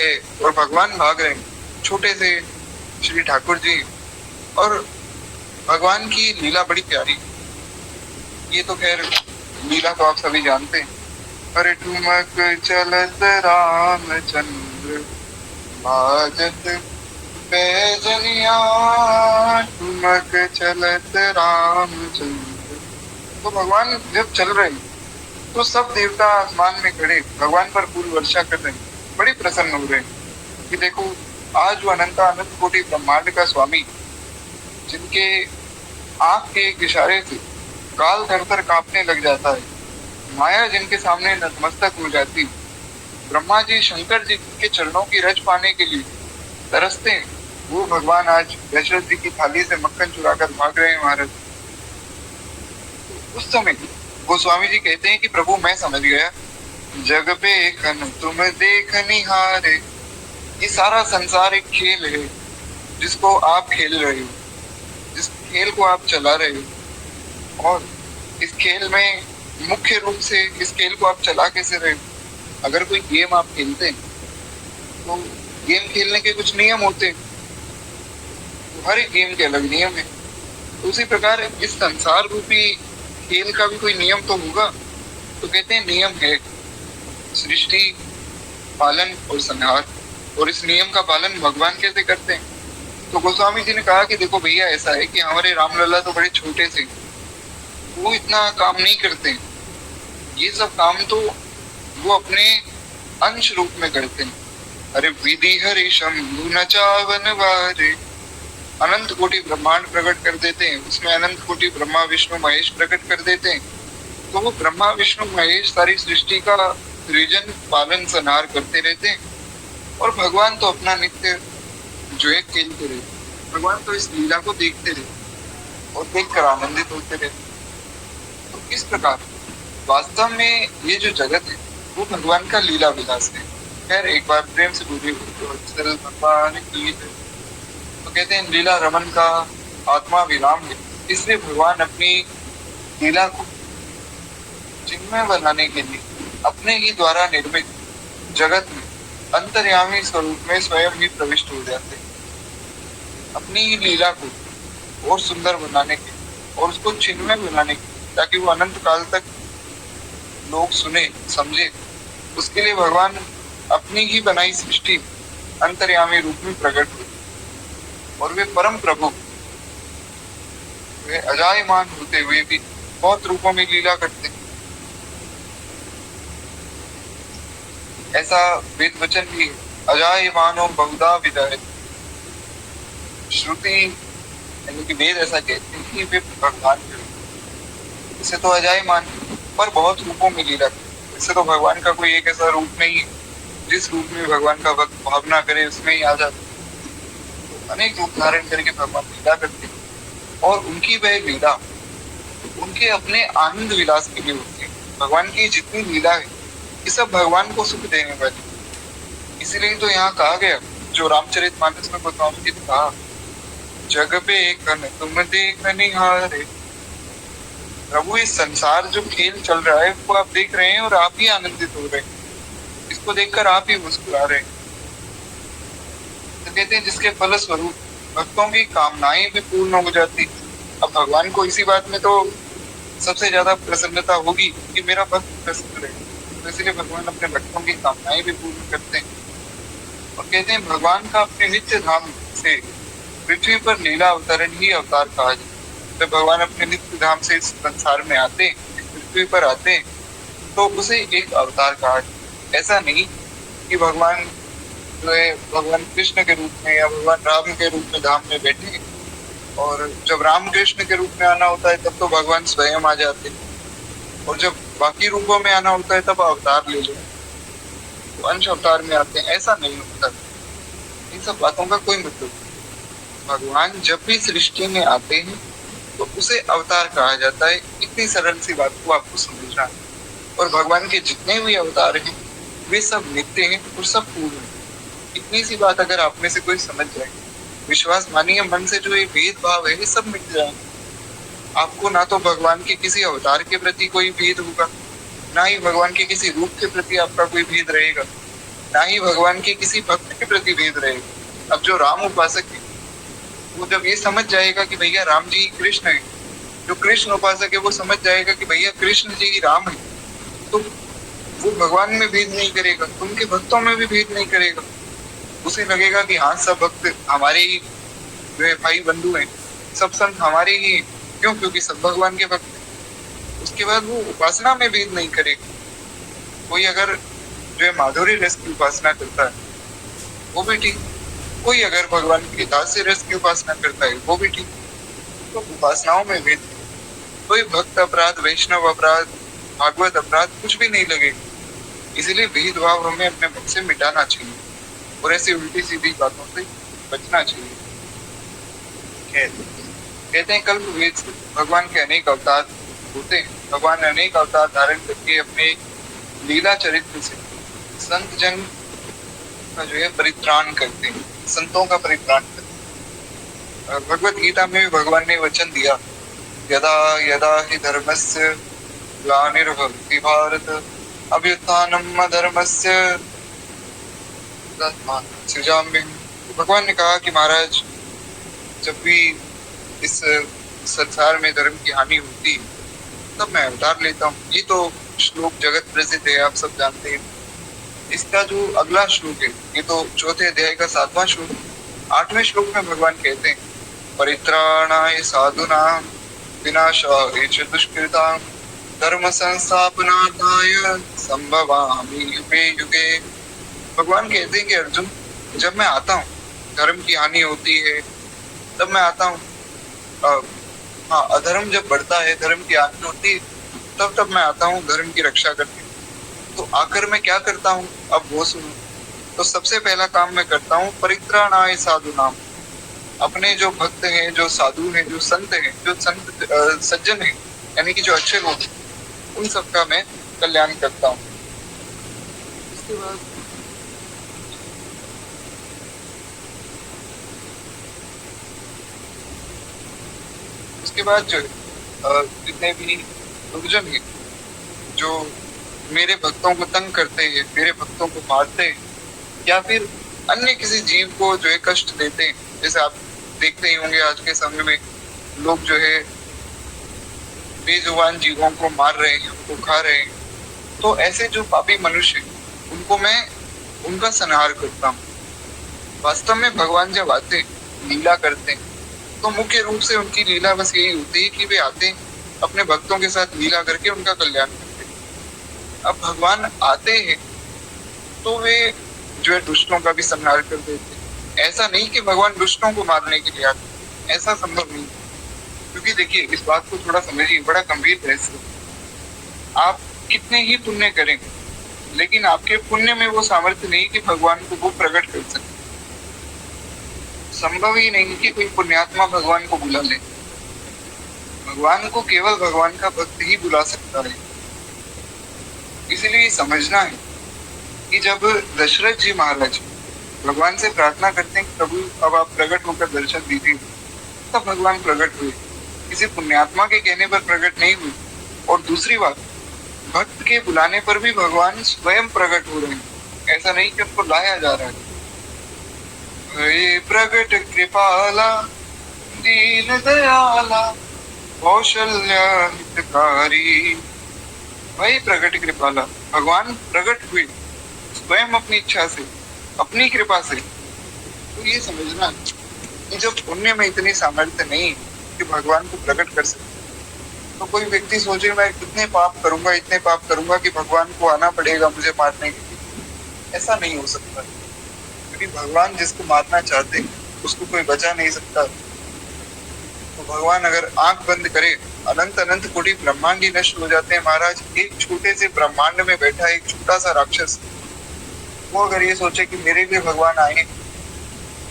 है और भगवान भाग रहे हैं। छोटे से श्री ठाकुर जी और भगवान की लीला बड़ी प्यारी। ये तो खैर लीला तो आप सभी जानते हैं। अरे ठुमक चलत रामचंद्र बाजत पैजनिया, ठुमक चलत रामचंद्र। तो भगवान जब चल रहे हैं तो सब देवता आसमान में खड़े भगवान पर फूल वर्षा कर रहे हैं, बड़ी प्रसन्न हो रहे हैं कि देखो आज वो अनंत अनंत कोटि ब्रह्मांड का स्वामी, जिनके आंख के एक इशारे से काल धर धर कांपने लग जाता है, माया जिनके सामने नतमस्तक हो जाती, ब्रह्मा जी शंकर जी के चरणों की रज पाने के लिए तरसते हैं, वो भगवान आज दशरथ जी की थाली से मक्खन चुराकर भाग रहे हैं महाराज। उस समय गोस्वामी जी कहते हैं कि प्रभु मैं समझ गया, जग पे खन तुम देख निहारे। ये सारा संसार एक खेल है जिसको आप खेल रहे हो, जिस खेल को आप चला रहे हो, और इस खेल में मुख्य रूप से इस खेल को आप चला कैसे रहे हो। अगर कोई गेम आप खेलते हैं तो गेम खेलने के कुछ नियम होते हैं, तो हर एक गेम के अलग नियम है। तो उसी प्रकार इस संसार रूपी खेल का भी कोई नियम तो होगा। तो कहते हैं नियम है सृष्टि, पालन और संहार, और इस नियम का पालन भगवान कैसे करते हैं। तो गोस्वामी जी ने कहा कि देखो भैया ऐसा है कि हमारे रामलला तो बड़े छोटे से, वो इतना काम नहीं करते, ये सब काम तो वो अपने अंश रूप में करते हैं। अरे विधि हरि शंभु न चावन वारे, अनंत कोटि ब्रह्मांड प्रकट कर देते हैं, उसमें अनंत कोटि ब्रह्मा विष्णु महेश प्रकट कर देते हैं। तो वो ब्रह्मा विष्णु महेश सारी सृष्टि का सृजन पालन संहार करते रहते हैं, और भगवान तो अपना नित्य जो है खेलते रहते। भगवान तो इस लीला को देखते रहते और देखकर आनंदित होते रहते। तो इस प्रकार वास्तव में ये जो जगत है वो भगवान का लीला विलास है। खैर एक बार प्रेम से बोलिए भगवान की। तो कहते हैं लीला रमन का आत्मा विराम है, इसलिए भगवान अपनी लीला को चिन्मय बनाने के लिए अपने ही द्वारा निर्मित जगत में अंतर्यामी स्वरूप में स्वयं ही प्रविष्ट हो जाते हैं, अपनी ही लीला को और सुंदर बनाने के और उसको चिन्मय बनाने के, ताकि वो अनंत काल तक लोग सुने समझे। उसके लिए भगवान अपनी ही बनाई सृष्टि अंतर्यामी रूप में प्रकट हुए, और वे परम प्रभु वे अजायमान होते हुए भी बहुत रूपों में लीला करते हैं। ऐसा वेद वचन भी है, अजायमानो बहुधा विदयते। श्रुति यानी कि वेद ऐसा कहते हैं कि वे भगवान के रूप, इसे तो अजायमान पर बहुत रूपों में लीला करते। इससे तो भगवान का कोई एक ऐसा रूप नहीं है जिस रूप में भगवान का भक्त भावना करे उसमें ही आ जाता। अनेक रूप धारण करके भगवान लीला करते हैं, और उनकी वह लीला उनके अपने आनंद विलास के लिए होती है। भगवान की जितनी लीला है ये सब भगवान को सुख देने वाली। इसीलिए तो यहाँ कहा गया, जो रामचरितमानस में गोस्वामी जी ने कहा, जग पे कन तुम देख निहारे। प्रभु इस संसार जो खेल चल रहा है वो आप देख रहे हैं और आप ही आनंदित हो रहे हैं, इसको देखकर आप ही मुस्कुरा रहे हैं। तो कहते हैं जिसके फल स्वरूप भक्तों की कामनाएं भी पूर्ण हो जाती। अब भगवान को इसी बात में तो सबसे ज्यादा प्रसन्नता होगी कि मेरा भक्त प्रसन्न रहे, तो इसलिए भगवान अपने भक्तों की कामनाएं भी पूर्ण करते हैं। और कहते हैं भगवान का अपने नित्य धाम से पृथ्वी पर लीला अवतरण ही अवतार कहा जाए। जब भगवान अपने नित्य धाम से इस संसार में आते, इस पृथ्वी पर आते, तो उसे एक अवतार कहा जाए। ऐसा नहीं कि भगवान जो है भगवान कृष्ण के रूप में या भगवान राम के रूप में धाम में बैठे, और जब राम कृष्ण के रूप में आना होता है तब तो भगवान स्वयं आ जाते हैं, और जब बाकी रूपों में आना होता है तब अवतार ले लो, तो अंश अवतार में आते हैं। ऐसा नहीं होता, इन सब बातों का कोई मतलब नहीं। भगवान जब भी सृष्टि में आते हैं तो उसे अवतार कहा जाता है। इतनी सरल सी बात को आपको समझना है। और भगवान के जितने भी अवतार हैं वे सब नित्य हैं और सब पूर्ण हैं। इतनी सी बात अगर आप में से कोई समझ जाए, विश्वास मानिए मन से जो ये भेदभाव है ये सब मिट जाए। आपको ना तो भगवान के किसी अवतार के प्रति कोई भेद होगा, ना ही भगवान के किसी रूप के प्रति आपका कोई भेद रहेगा, ना ही भगवान के किसी भक्त के प्रति भेद रहेगा। अब जो राम उपासक है वो जब ये समझ जाएगा कि भैया राम जी कृष्ण है, जो कृष्ण उपासक है वो समझ जाएगा कि भैया कृष्ण जी ही राम है, तो वो भगवान में भेद नहीं करेगा, उनके भक्तों में भी भेद नहीं करेगा। उसे लगेगा कि हाँ सब भक्त हमारे ही जो है भाई बंधु हैं, सब संत हमारे ही हैं। क्यों? क्योंकि सब भगवान के भक्त हैं। उसके बाद वो उपासना में भेद नहीं करेगा। कोई अगर जो है माधुरी रस की उपासना करता है वो भी ठीक, कोई अगर भगवान के दास्य रस की उपासना करता है वो भी ठीक। तो उपासनाओं में भेद, कोई भक्त अपराध, वैष्णव अपराध, भागवत अपराध कुछ भी नहीं लगेगा। इसीलिए भेदभाव हमें अपने मन से मिटाना चाहिए और ऐसी उल्टी सीधी बातों से बचना चाहिए। कहते हैं कल्प वेद से भगवान के अनेक अवतार होते हैं। भगवान अनेक अवतार धारण करके अपने लीला चरित्र से संत जन का जो है परित्राण करते हैं, संतों का परित्राण करते हैं। भगवत गीता में भी भगवान ने वचन दिया, यदा यदा हि धर्मस्य ग्लानिर्भवति भारत अभ्युत्थानम् अधर्मस्य तदात्मानं सृजाम्यहम्। भगवान ने कहा कि महाराज जब भी इस संसार में धर्म की हानि होती है तब मैं अवतार लेता हूँ। ये तो श्लोक जगत प्रसिद्ध है, आप सब जानते हैं। इसका जो अगला श्लोक है, ये तो चौथे अध्याय का 7वां श्लोक, 8वें श्लोक में भगवान कहते हैं परित्राणाय साधूनां विनाशाय च दुष्कृतां धर्म संस्थापनार्थाय संभवामि युगे युगे। भगवान कहते हैं कि अर्जुन जब मैं आता हूँ, धर्म की हानि होती है तब मैं आता हूँ। हाँ, अधर्म जब बढ़ता है, धर्म की हानि होती है तब मैं आता हूँ धर्म की रक्षा करने। तो आकर मैं क्या करता हूँ, अब वो सुनो। तो सबसे पहला काम मैं करता हूँ परित्राणाय साधूनां, अपने जो भक्त हैं, जो साधु हैं, जो संत हैं, जो संत सज्जन हैं, यानी कि जो अच्छे लोग, उन सबका मैं कल्याण करता हूँ। उसके बाद जो जितने भी दुर्जन हैं जो मेरे भक्तों को तंग करते हैं, मेरे भक्तों को मारते हैं या फिर अन्य किसी जीव को जो है कष्ट देते हैं, जैसे आप देखते ही होंगे आज के समय में लोग जो है बेजुबान जीवों को मार रहे हैं, उनको खा रहे हैं। तो ऐसे जो पापी मनुष्य हैं उनको मैं उनका संहार करता हूँ। वास्तव में भगवान जब आते लीला करते हैं तो मुख्य रूप से उनकी लीला बस यही होती है कि वे आते हैं अपने भक्तों के साथ लीला करके उनका कल्याण करते हैं। अब भगवान आते हैं तो वे जो है दुष्टों का भी संहार कर देते हैं। ऐसा नहीं कि भगवान दुष्टों को मारने के लिए आते, ऐसा संभव नहीं। क्योंकि देखिए इस बात को थोड़ा समझिए, बड़ा गंभीर रहस्य। आप कितने ही पुण्य करें लेकिन आपके पुण्य में वो सामर्थ्य नहीं कि भगवान को वो प्रकट कर सके। संभव ही नहीं कि कोई पुण्यात्मा भगवान को बुला ले। भगवान को केवल भगवान का भक्त ही बुला सकता है। इसलिए समझना है कि जब दशरथ जी महाराज भगवान से प्रार्थना करते हैं कि प्रभु अब आप प्रकट होकर दर्शन दीजिए, तब भगवान प्रकट हुए, किसी पुण्यात्मा के कहने पर प्रकट नहीं हुए। और दूसरी बात, भक्त के बुलाने पर भी भगवान स्वयं प्रकट हो रहे हैं, ऐसा नहीं कि उनको लाया जा रहा है। हे प्रकट कृपाला दीन दयाला कौशल्य हितकारी। वही प्रकट कृपाला, भगवान प्रकट हुए स्वयं अपनी इच्छा से, अपनी कृपा से। तो ये समझना कि जब पुण्य में इतनी सामर्थ्य नहीं कि भगवान को प्रकट कर सके, तो कोई व्यक्ति सोचे मैं इतने पाप करूंगा, इतने पाप करूंगा कि भगवान को आना पड़ेगा मुझे मारने के लिए। ऐसा नहीं हो सकता, क्योंकि भगवान जिसको मारना चाहते उसको कोई बचा नहीं सकता। तो भगवान अगर आंख बंद करे, अनंत अनंत कोटि ब्रह्मांड ही नष्ट हो जाते हैं महाराज। एक छोटे से ब्रह्मांड में बैठा एक छोटा सा राक्षस, वो अगर ये सोचे कि मेरे लिए भगवान आए,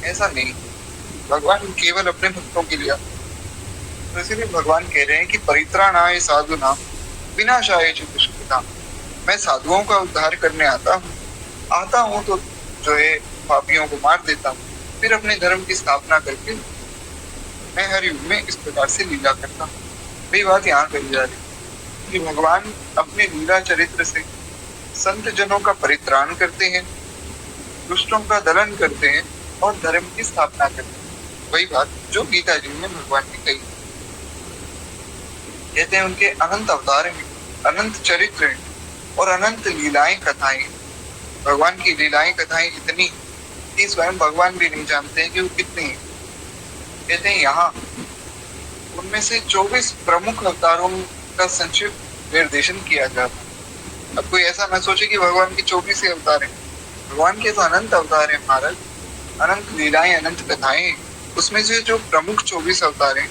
ऐसा नहीं। भगवान केवल अपने भक्तों के लिए। तो इसीलिए भगवान कह रहे हैं कि परित्राणाय साधूनां विनाशाय च दुष्कृतां। मैं साधुओं का उद्धार करने आता हूँ तो जो है पापियों को मार देता हूँ, फिर अपने धर्म की स्थापना करके मैं हर युग में इस प्रकार से लीला करता हूँ। वही बात यहाँ कही जा रही है कि भगवान अपने लीला चरित्र से संत जनों का परित्राण करते हैं, दुष्टों का दलन करते हैं और धर्म की स्थापना करते हैं। वही बात जो गीता जी में भगवान ने कही। कहते हैं उनके अनंत अवतार हैं, अनंत चरित्र हैं और अनंत लीलाएं कथाएं। भगवान की लीलाएं कथाएं इतनी कि स्वयं भगवान भी नहीं जानते हैं कि वो कितनी है। कहते हैं यहाँ उनमें से 24 प्रमुख अवतारों का संक्षिप्त निर्देशन किया जाता है। अब कोई ऐसा न सोचे कि भगवान के 24 ही अवतार हैं। भगवान के तो अनंत अवतार हैं महाराज, अनंत लीलाएं, अनंत कथाएं। उसमें से जो प्रमुख 24 अवतार हैं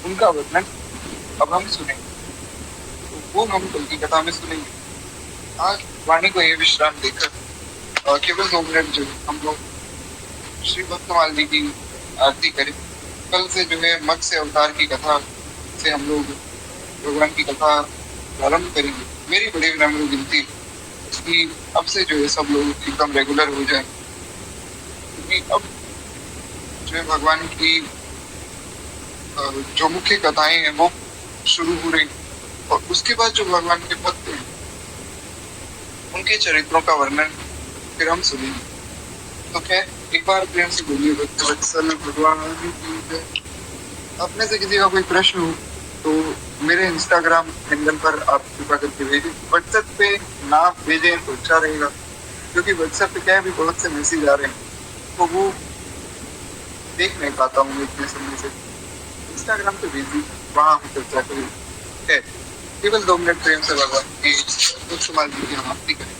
उनका वर्णन अब हम सुनेंगे, तो वो हम कल की कथा में सुनेंगे। आज वाणी को ये विश्राम देकर केवल 2 मिनट जो हम लोग श्री भक्तमाल जी की आरती करें। कल से जो है मत्स्य अवतार की कथा से हम लोग भगवान की कथा प्रारंभ करेंगे। मेरी बड़ी विनम्र विनती कि अब से जो है सब लोग एकदम रेगुलर हो जाए, क्योंकि अब जो है भगवान की जो मुख्य कथाएं हैं वो शुरू हो रही, और उसके बाद जो भगवान के भक्त हैं उनके चरित्रों का वर्णन फिर हम सुनेंगे। तो क्या एक बार प्रेम से बोलिए भक्तवत्सल भगवान की जय। आप में से किसी का कोई प्रश्न हो तो मेरे इंस्टाग्राम हैंडल पर आप कृपा करके भेजें। व्हाट्सएप पे ना भेजें तो अच्छा रहेगा, क्योंकि व्हाट्सएप पे क्या है, भी बहुत से मैसेज आ रहे हैं तो वो देख नहीं पाता हूँ इतने समय से। इंस्टाग्राम पे भेजिए, वहाँ हम चर्चा करें। केवल 2 मिनट प्रेम से भगवान की भक्तमाल जी की हम आरती करें।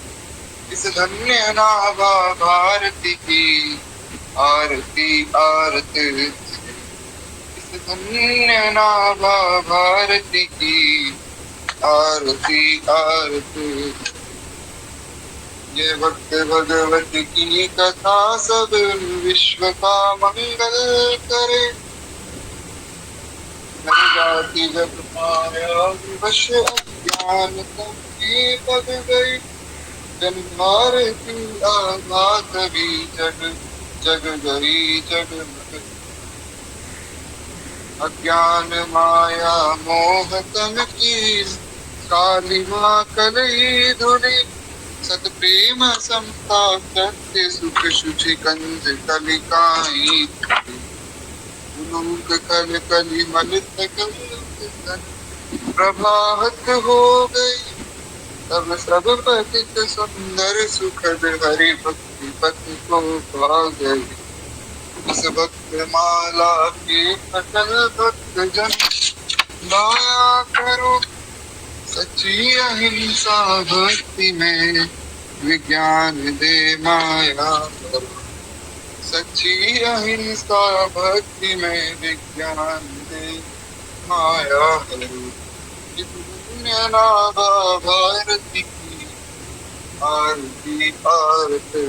इस धन्य नाभा भारती की आरती आरती, इस धन्य नाभा भारती की आरती आरती। ये भक्त भगवत की कथा सब विश्व का मंगल करे। नर जाति जब माया विवश अज्ञान तब भी पग गई। जन भारती आभा तभी जग जग गई जगमग। अज्ञान माया मोह तन की कालिमा कलई धुली। सत प्रेम समता सत्य सुख शुचि कंज कलिकाई। उलूक कल कली मलित प्रभात हो गई। तब सब पतित सुंदर सुखद हरि भक्ति पति को पा गई। इस भक्त माला के सकल भक्त जन दया करो। सच्ची अहिंसा भक्ति में विज्ञान दे माया करो। सच्ची अहिंसा भक्ति में विज्ञान दे माया करो। नाभा भारती की आरती आरती,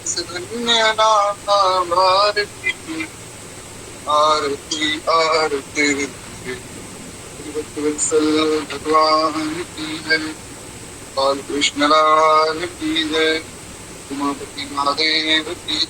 इस धन्य नाभा भारती की आरती आरती। भक्तवत्सल भगवान की जय, बाल कृष्ण लाल की जय, उमापति महादेव की